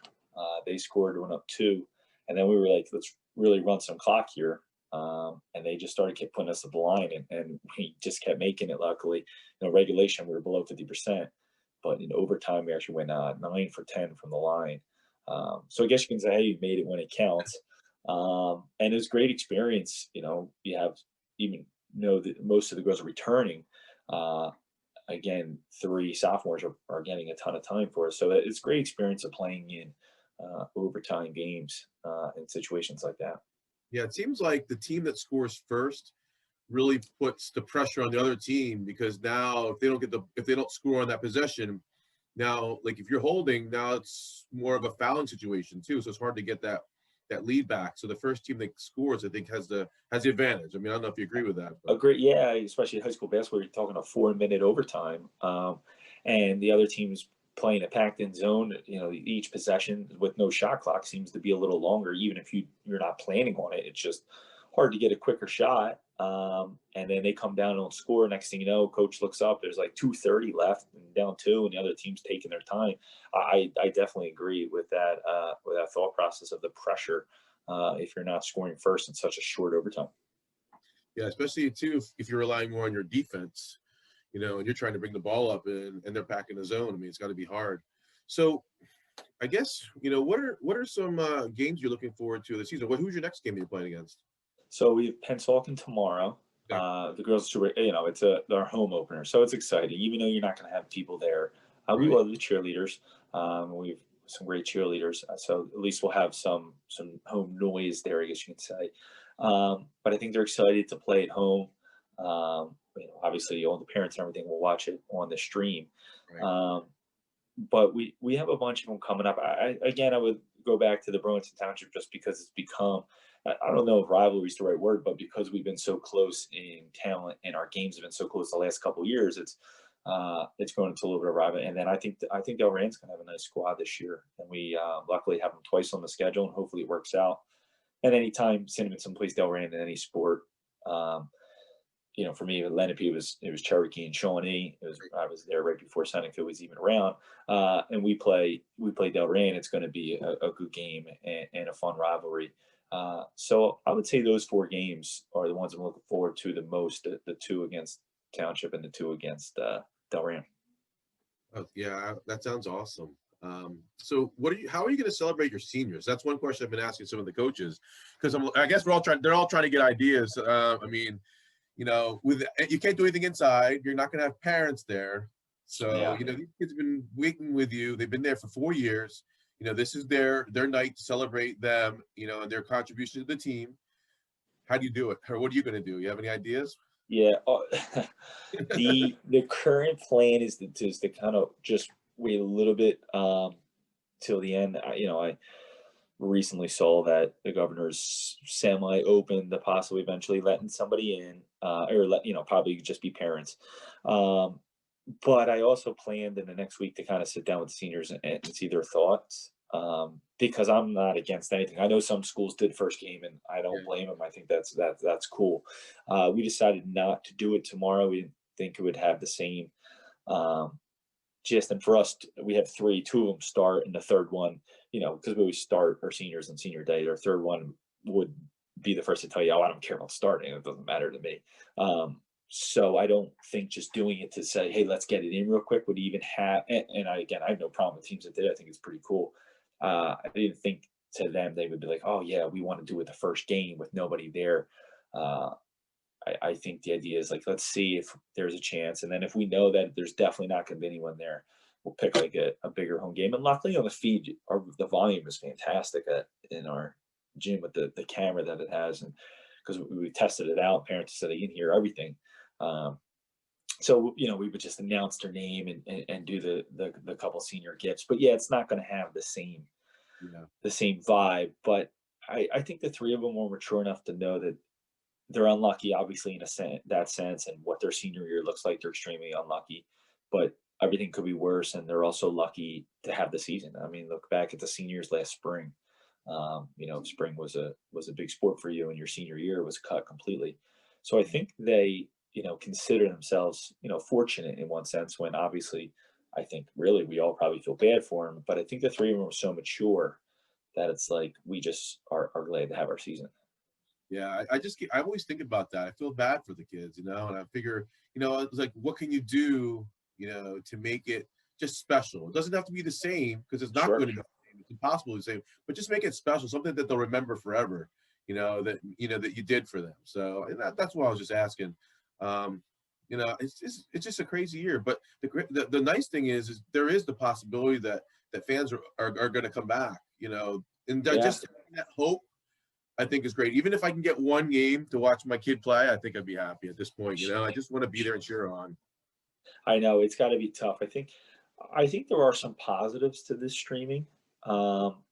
They scored, went up 2. And then we were like, let's really run some clock here. And they just started kept putting us at the line, and we just kept making it. Luckily, regulation we were below 50%, but in overtime we actually went 9 for 10 from the line. So I guess you can say, hey, you made it when it counts. And it was a great experience. You have that most of the girls are returning. Again, 3 sophomores are getting a ton of time for us, so it's a great experience of playing in overtime games in situations like that. Yeah, it seems like the team that scores first really puts the pressure on the other team, because now if they don't score on that possession, now like if you're holding, now it's more of a fouling situation too. So it's hard to get that lead back. So the first team that scores, I think, has the advantage. I mean, I don't know if you agree with that. Agree, yeah, especially in high school basketball, you're talking a 4-minute overtime, and the other team's playing a packed-in zone. Each possession with no shot clock seems to be a little longer, even if you're not planning on it. It's just hard to get a quicker shot. And then they come down and don't score. Next thing you know, coach looks up. There's like 2:30 left and down 2, and the other team's taking their time. I definitely agree with that thought process of the pressure if you're not scoring first in such a short overtime. Yeah, especially too if you're relying more on your defense. And you're trying to bring the ball up and they're packing the zone. I mean, it's got to be hard. So I guess, what are some games you're looking forward to this season? Who's your next game you're playing against? So we have Pennsauken tomorrow. Yeah. The girls, it's our home opener, so it's exciting. Even though you're not going to have people there, we Right. love the cheerleaders. We've some great cheerleaders, so at least we'll have some home noise there, I guess you could say. But I think they're excited to play at home. Obviously, all the parents and everything will watch it on the stream. Right. But we have a bunch of them coming up. I would go back to the Burlington Township just because it's become, I don't know if rivalry is the right word, but because we've been so close in talent and our games have been so close the last couple of years, it's grown into a little bit of rivalry. And then I think Delran's going to have a nice squad this year, and we luckily have them twice on the schedule, and hopefully it works out. And anytime Cinnaminson plays Delran in any sport, for me, with Lenape, it was Cherokee and Shawnee. I was there right before Seneca was even around, and we play Delran. It's going to be a good game and a fun rivalry. So I would say those 4 games are the ones I'm looking forward to the most. The 2 against Township and the 2 against Delran. Oh, yeah, that sounds awesome. So how are you going to celebrate your seniors? That's one question I've been asking some of the coaches, because I guess they're all trying to get ideas. I mean, you can't do anything inside. You're not going to have parents there. So, Yeah. these kids have been waiting with you. They've been there for 4 years. This is their night to celebrate them, and their contribution to the team. How do you do it? Or what are you going to do? You have any ideas? Yeah. The current plan is to kind of just wait a little bit till the end. I recently saw that the governor's semi-open to possibly eventually letting somebody in, or probably just be parents. But I also planned in the next week to kind of sit down with the seniors and see their thoughts, because I'm not against anything. I know some schools did first game, and I don't blame them. I think that's cool. We decided not to do it tomorrow. We didn't think it would have the same gist. And for us, we have 3, 2 of them start, and the third one, because we always start our seniors on senior day, our third one would be the first to tell you, oh, I don't care about starting. It doesn't matter to me. So I don't think just doing it to say, hey, let's get it in real quick would even have, and I have no problem with teams that did it. I think it's pretty cool. I didn't think to them they would be like, oh yeah, we want to do it the first game with nobody there. I think the idea is like, let's see if there's a chance. And then if we know that there's definitely not going to be anyone there, we'll pick like a bigger home game. And luckily on the feed, the volume is fantastic in our gym with the camera that it has. And because we tested it out, parents said they can hear everything. So, we would just announce their name and do the couple senior gifts. But yeah, it's not going to have the same vibe. But I think the 3 of them were mature enough to know that they're unlucky, obviously, in that sense, and what their senior year looks like. They're extremely unlucky. but everything could be worse, and they're also lucky to have the season. I mean, look back at the seniors last spring. Spring was a big sport for you, and your senior year was cut completely. So I think they, consider themselves, fortunate in one sense, when obviously I think really we all probably feel bad for them. But I think the three of them were so mature that it's like we just are glad to have our season. Yeah, I always think about that. I feel bad for the kids, and I figure, it's like, what can you do, to make it just special? It doesn't have to be the same, because it's not Sure. going to be the same. It's impossible to say, but just make it special, something that they'll remember forever, that you did for them. So and that's why I was just asking. Um, it's just a crazy year. But the nice thing is there is the possibility that fans are going to come back, and Yeah. just that hope, I think, is great. Even if I can get one game to watch my kid play, I think I'd be happy at this point. I just want to be there and cheer on. I know it's got to be tough. I think there are some positives to this streaming. Um,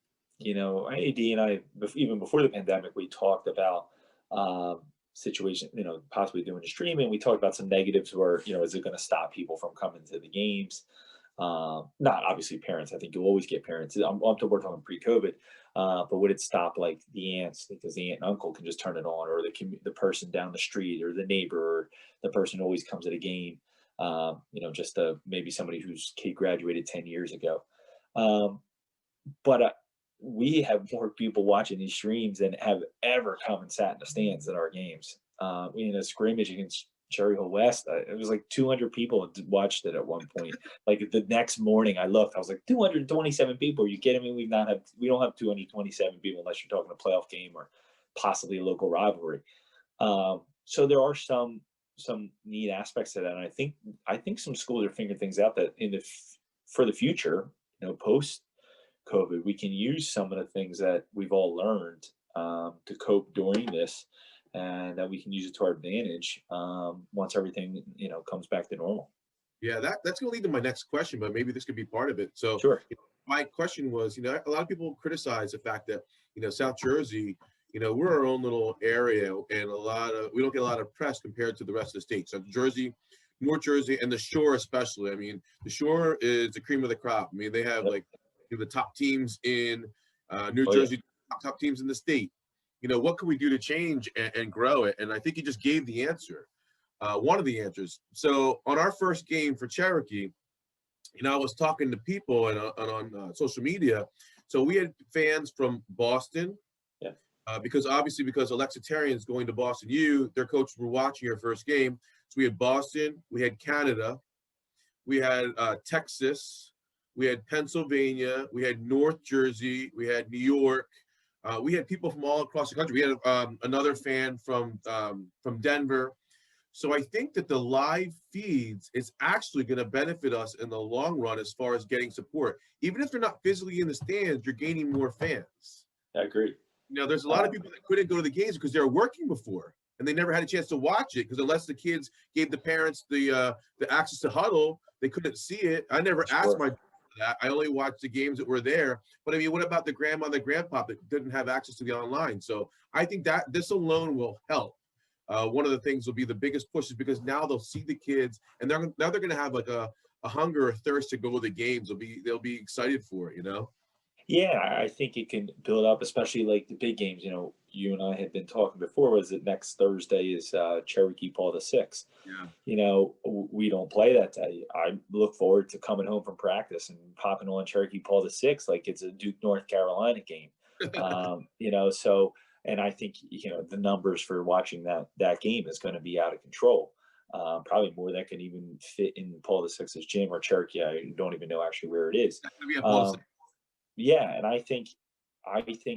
AD and I, even before the pandemic, we talked about situation, possibly doing the streaming. We talked about some negatives where, is it going to stop people from coming to the games? Not obviously parents. I think you'll always get parents. We're talking pre-COVID, but would it stop like the aunts because the aunt and uncle can just turn it on, or the person down the street, or the neighbor, or the person who always comes at a game? Just maybe somebody whose kid graduated 10 years ago. But we have more people watching these streams than have ever come and sat in the stands at our games. We had a scrimmage against Cherry Hill West. It was like 200 people watched it at one point. Like the next morning, I looked. I was like, 227 people. Are you kidding me? We don't have 227 people unless you're talking a playoff game or possibly a local rivalry. So there are some neat aspects to that, and I think some schools are figuring things out that for the future, post COVID, we can use some of the things that we've all learned to cope during this, and that we can use it to our advantage once everything comes back to normal. Yeah, that's going to lead to my next question, but maybe this could be part of it. So, Sure. My question was, a lot of people criticize the fact that, South Jersey, we're our own little area, and we don't get a lot of press compared to the rest of the state. So Jersey, North Jersey, and the Shore especially. I mean, the Shore is the cream of the crop. I mean, they have like the top teams in New Jersey, top teams in the state. What can we do to change and grow it? And I think you just gave the answer, one of the answers. So on our first game for Cherokee, I was talking to people and on social media. So we had fans from Boston, because Alexa Tarian's going to Boston U, their coaches were watching her first game. So we had Boston, we had Canada, we had Texas, we had Pennsylvania, we had North Jersey, we had New York. We had people from all across the country. We had another fan from Denver. So I think that the live feeds is actually going to benefit us in the long run as far as getting support. Even if they're not physically in the stands, you're gaining more fans. I agree. There's a lot of people that couldn't go to the games because they were working before, and they never had a chance to watch it, because unless the kids gave the parents the access to huddle, they couldn't see it. I never asked my that. I only watched the games that were there. But I mean, what about the grandma and the grandpa that didn't have access to the online? So I think that this alone will help. One of the things will be the biggest push, is because now they'll see the kids, and they're going to have like a hunger or thirst to go to the games. They'll be excited for it, Yeah, I think it can build up, especially like the big games. You and I had been talking before. Was it next Thursday is Cherokee Paul VI? Yeah. We don't play that day. I look forward to coming home from practice and popping on Cherokee Paul VI like it's a Duke North Carolina game. So, and I think the numbers for watching that game is going to be out of control. Probably more that can even fit in Paul VI's gym, or Cherokee. I don't even know actually where it is. Yeah, and I think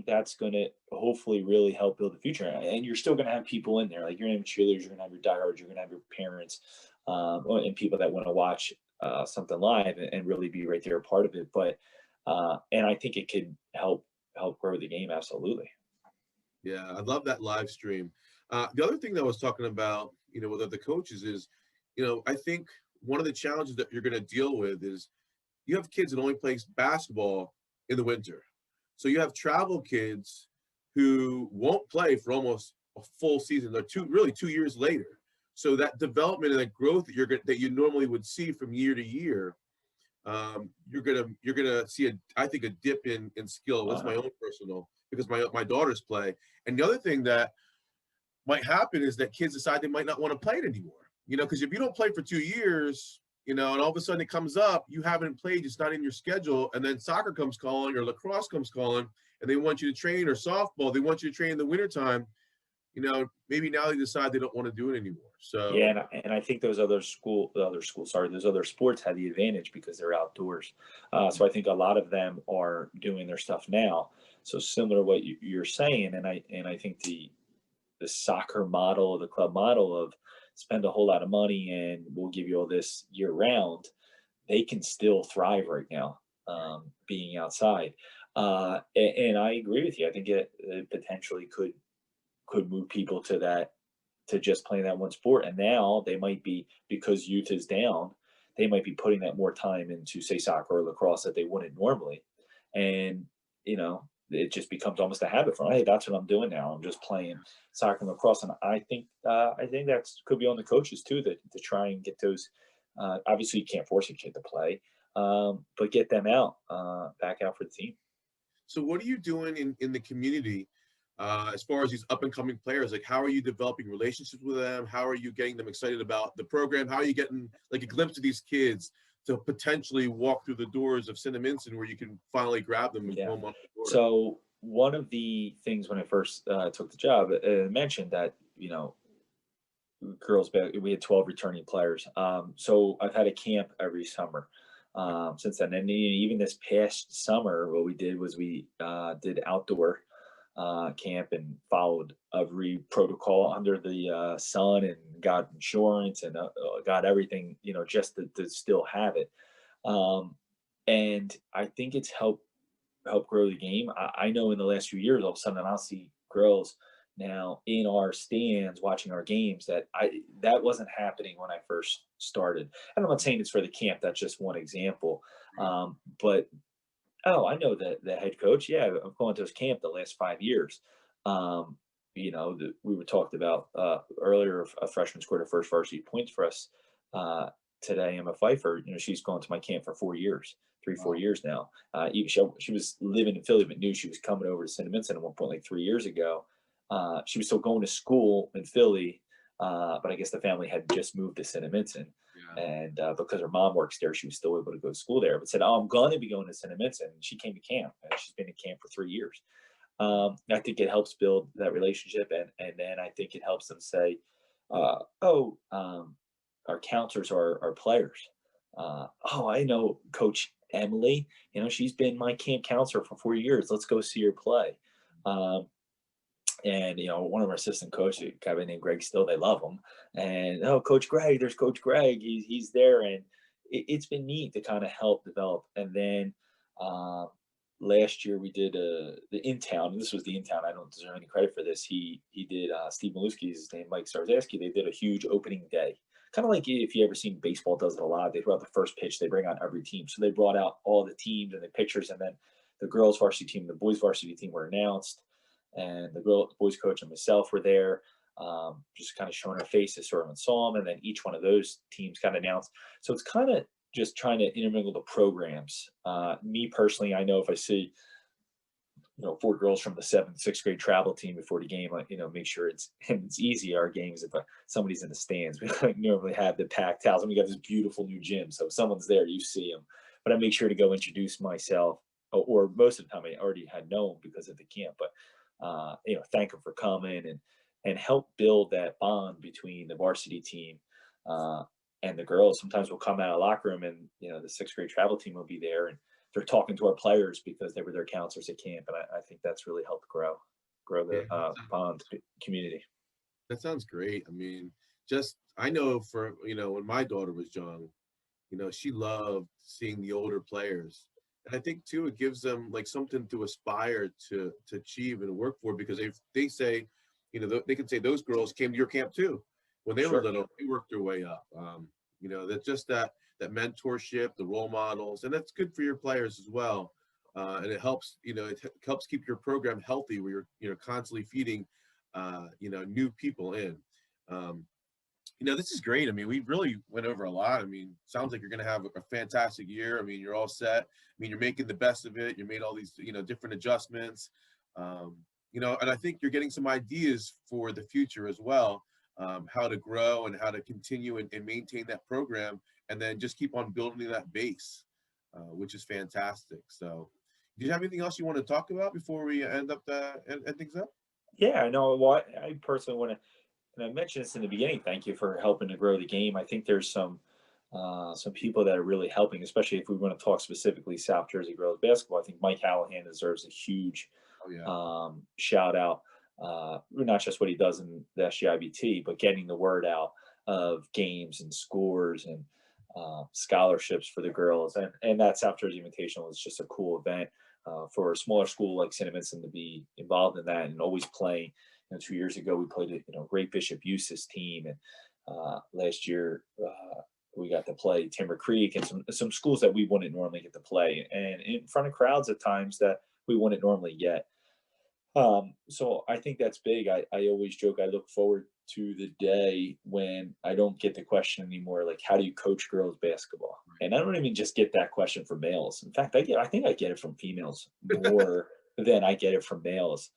that's going to hopefully really help build the future. And you're still going to have people in there, like you're going to have cheerleaders, you're going to have your diehards, you're going to have your parents, and people that want to watch something live and really be right there, a part of it. But and I think it could help grow the game. Absolutely. Yeah, I love that live stream. The other thing that I was talking about, with other coaches is, I think one of the challenges that you're going to deal with is you have kids that only play basketball in the winter. So you have travel kids who won't play for almost a full season. They're 2 years later. So that development and that growth that you normally would see from year to year, you're gonna see I think a dip in skill. That's my own personal, because my daughters play. And the other thing that might happen is that kids decide they might not want to play it anymore. Because if you don't play for 2 years, and all of a sudden it comes up, you haven't played, it's not in your schedule, and then soccer comes calling or lacrosse comes calling, and they want you to train, or softball, they want you to train in the wintertime. Maybe now they decide they don't want to do it anymore. So Yeah, and I think those other those other sports have the advantage because they're outdoors. So I think a lot of them are doing their stuff now. So similar to what you're saying, and I think the soccer model, the club model of spend a whole lot of money and we'll give you all this year round, they can still thrive right now, being outside. And I agree with you. I think it potentially could move people to that, to just playing that one sport. And now they might be, because youth is down, they might be putting that more time into, say, soccer or lacrosse that they wouldn't normally. And, it just becomes almost a habit for them. Hey, that's what I'm doing now. I'm just playing soccer and lacrosse. And I think that's could be on the coaches too, to try and get those. Obviously, you can't force a kid to play, but get them back out for the team. So what are you doing in the community, as far as these up and coming players? Like, how are you developing relationships with them? How are you getting them excited about the program? How are you getting like a glimpse of these kids to potentially walk through the doors of Cinnaminson, where you can finally grab them and Yeah. throw them on the door? So one of the things when I first took the job, mentioned that we had 12 returning players. So I've had a camp every summer since then. And even this past summer, what we did was we did outdoor camp and followed every protocol under the sun, and got insurance and got everything, just to still have it. Um, and I think it's help grow the game. I know in the last few years, all of a sudden I'll see girls now in our stands watching our games that wasn't happening when I first started. And I'm not saying it's for the camp. That's just one example. But I know that the head coach. Yeah, I've gone to his camp the last 5 years. We were talked about earlier. A freshman scored her first varsity points for us today. Emma Pfeiffer. She's gone to my camp for 4 years, 4 years now. Even she was living in Philly, but knew she was coming over to Cinnaminson at one point, like 3 years ago. She was still going to school in Philly, but I guess the family had just moved to Cinnaminson. Yeah. And because her mom works there, she was still able to go to school there. But said, "Oh, I'm going to be going to Cinnaminson." And she came to camp, and she's been in camp for 3 years. I think it helps build that relationship, and then I think it helps them say, our counselors are players. I know Coach Emily. She's been my camp counselor for 4 years. Let's go see her play. And one of our assistant coaches, a guy named Greg Still, they love him. And Coach Greg, there's Coach Greg. He's there, and it's been neat to kind of help develop. And then last year we did the in town. And this was the in town. I don't deserve any credit for this. He did Steve Maluski's name, Mike Starzaski. They did a huge opening day. Kind of like if you ever seen baseball does it a lot. They throw out the first pitch. They bring out every team. So they brought out all the teams and the pictures, and then the girls varsity team, and the boys varsity team were announced. And the boys coach and myself were there, just kind of showing our faces so everyone saw them. And then each one of those teams got announced. So it's kind of just trying to intermingle the programs. Me personally, I know if I see, 4 girls from the 7th, 6th grade travel team before the game, make sure it's easy. Our games, if somebody's in the stands, we normally have the packed house, and we got this beautiful new gym. So if someone's there, you see them. But I make sure to go introduce myself, or most of the time I already had known because of the camp. But thank them for coming and help build that bond between the varsity team and the girls. Sometimes we'll come out of the locker room, and the 6th grade travel team will be there, and they're talking to our players because they were their counselors at camp. And I think that's really helped grow the bond community. That sounds great. I mean, I know for when my daughter was young, she loved seeing the older players. And I think too, it gives them like something to aspire to achieve and work for, because they say, they can say those girls came to your camp too when they were little. They worked their way up. That's just that mentorship, the role models, and that's good for your players as well. And it helps, it helps keep your program healthy, where you're constantly feeding, new people in. This is great. I mean, we really went over a lot. I mean, sounds like you're going to have a fantastic year. I mean, you're all set. I mean, you're making the best of it. You made all these, different adjustments. And I think you're getting some ideas for the future as well, how to grow and how to continue and maintain that program, and then just keep on building that base, which is fantastic. So, do you have anything else you want to talk about before we end things up? Yeah, I know. Well, I personally want to, and I mentioned this in the beginning. Thank you for helping to grow the game. I think there's some people that are really helping, especially if we want to talk specifically South Jersey girls basketball. I think Mike Hallahan deserves a huge Oh yeah. shout out. Not just what he does in the SGIBT, but getting the word out of games and scores and scholarships for the girls. And that South Jersey Invitational is just a cool event for a smaller school like Cinnaminson to be involved in that and always playing. 2 years ago we played a great Bishop Eustace team, and last year we got to play Timber Creek and some schools that we wouldn't normally get to play, and in front of crowds at times that we wouldn't normally get. So I think that's big. I always joke, I look forward to the day when I don't get the question anymore, like, how do you coach girls basketball? And I don't even just get that question from males. In fact, I think I get it from females more than I get it from males.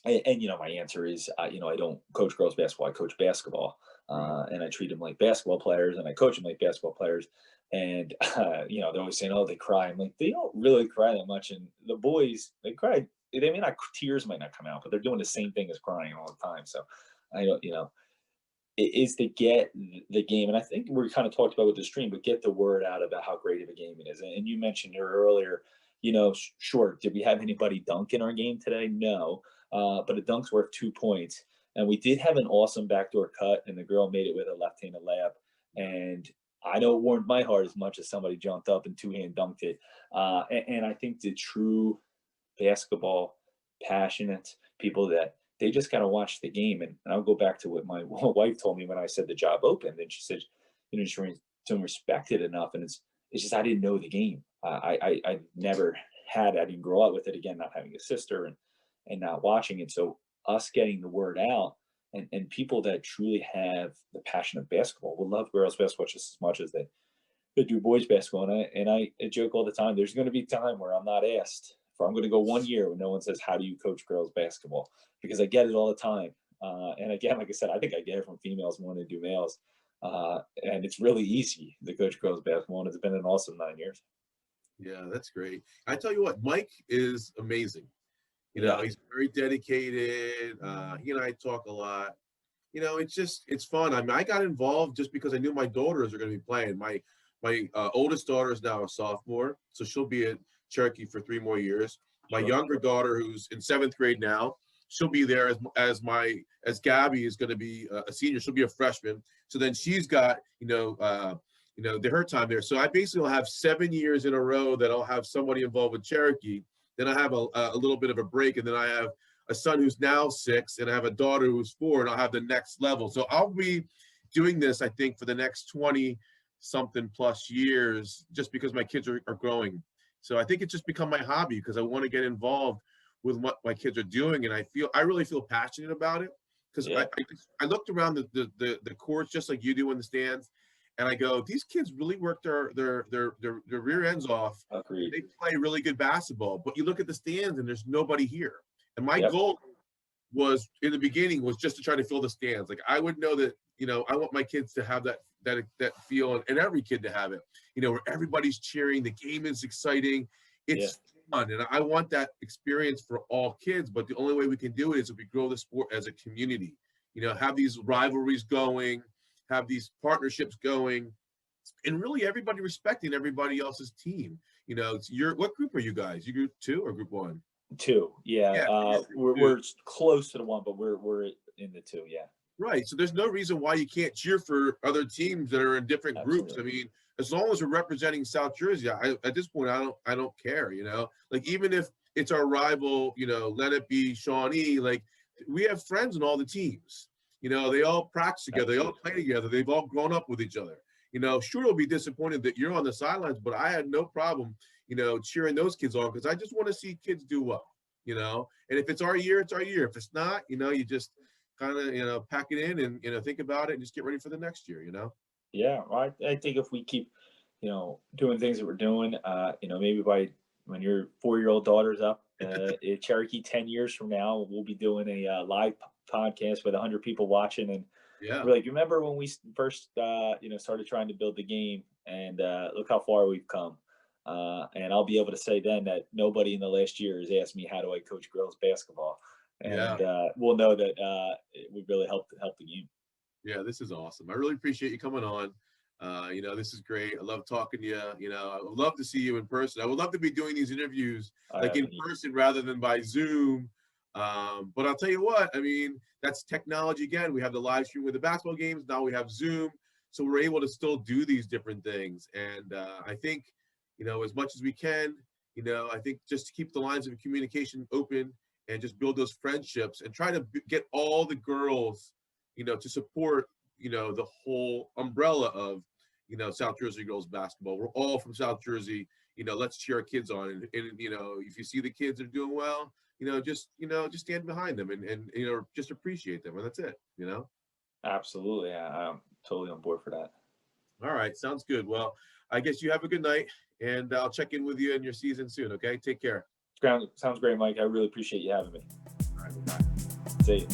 And my answer is, I don't coach girls basketball. I coach basketball, and I treat them like basketball players, and I coach them like basketball players. And they're always saying, "Oh, they cry." I'm like, they don't really cry that much. And the boys, they cry. They may not, tears might not come out, but they're doing the same thing as crying all the time. So I don't, it is to get the game. And I think we kind of talked about with the stream, but get the word out about how great of a game it is. And you mentioned it earlier, sure, did we have anybody dunk in our game today? No. But a dunk's worth 2 points. And we did have an awesome backdoor cut, and the girl made it with a left-handed layup. And I know it warmed my heart as much as somebody jumped up and two-hand dunked it. And I think the true basketball passionate people, that they just got to watch the game. And I'll go back to what my wife told me when I said the job opened, and she said, she don't respect it enough. And it's just, I didn't know the game. I never had, I didn't grow up with it, again, not having a sister and not watching it. So us getting the word out, and people that truly have the passion of basketball will love girls basketball just as much as they do boys basketball. And I joke all the time, there's going to be a time where I'm not asked, for I'm going to go 1 year when no one says, how do you coach girls basketball? Because I get it all the time. And again, like I said, I think I get it from females more than I do males. And it's really easy to coach girls basketball, and it's been an awesome 9 years. Yeah, that's great. I tell you what, Mike is amazing. He's very dedicated. He and I talk a lot. It's fun. I mean, I got involved just because I knew my daughters are going to be playing. My oldest daughter is now a sophomore, so she'll be at Cherokee for 3 more years. My younger daughter, who's in 7th grade now, she'll be there as Gabby is going to be a senior. She'll be a freshman. So then she's got her time there. So I basically will have 7 years in a row that I'll have somebody involved with Cherokee. Then I have a little bit of a break, and then I have a son who's now 6, and I have a daughter who's 4, and I'll have the next level. So I'll be doing this, I think, for the next 20-something plus years, just because my kids are growing. So I think it's just become my hobby, because I want to get involved with what my kids are doing, and I really feel passionate about it, because I looked around the courts just like you do in the stands, and I go, these kids really work their rear ends off. Agreed. They play really good basketball, but you look at the stands and there's nobody here. And my goal was, in the beginning, was just to try to fill the stands. Like, I would know that, I want my kids to have that feel, and every kid to have it, where everybody's cheering, the game is exciting, it's fun. And I want that experience for all kids, but the only way we can do it is if we grow the sport as a community, have these rivalries going, have these partnerships going, and really everybody respecting everybody else's team. What group are you guys? You group 2 or group 1? 2. We're close to the 1, but we're in the 2. Right. So there's no reason why you can't cheer for other teams that are in different groups. I mean, as long as we're representing South Jersey, at this point, I don't care. Like, even if it's our rival, Lenape, Shawnee, like, we have friends in all the teams. They all practice together, they all play together, they've all grown up with each other. Sure, it'll be disappointed that you're on the sidelines, but I had no problem, cheering those kids on, because I just want to see kids do well, and if it's our year, it's our year. If it's not, you just kind of, pack it in and, think about it and just get ready for the next year, Yeah, well, I think if we keep, doing things that we're doing, maybe by when your 4-year-old daughter's up in Cherokee 10 years from now, we'll be doing a live podcast with 100 people watching, and Yeah. we're like, remember when we first, started trying to build the game, and look how far we've come. And I'll be able to say then that nobody in the last year has asked me how do I coach girls basketball, Yeah. and we'll know that it would really help the game. Yeah, this is awesome. I really appreciate you coming on. This is great. I love talking to you. I would love to see you in person. I would love to be doing these interviews like in person rather than by Zoom. But I'll tell you what, I mean, that's technology again. We have the live stream with the basketball games. Now we have Zoom. So we're able to still do these different things. And I think, as much as we can, I think just to keep the lines of communication open and just build those friendships and try to get all the girls, to support, the whole umbrella of, South Jersey girls basketball. We're all from South Jersey. Let's cheer our kids on. And if you see the kids are doing well, just stand behind them and just appreciate them. And that's it, Absolutely. I'm totally on board for that. All right. Sounds good. Well, I guess you have a good night, and I'll check in with you in your season soon. Okay. Take care. Sounds great, Mike. I really appreciate you having me. All right. Bye. See you.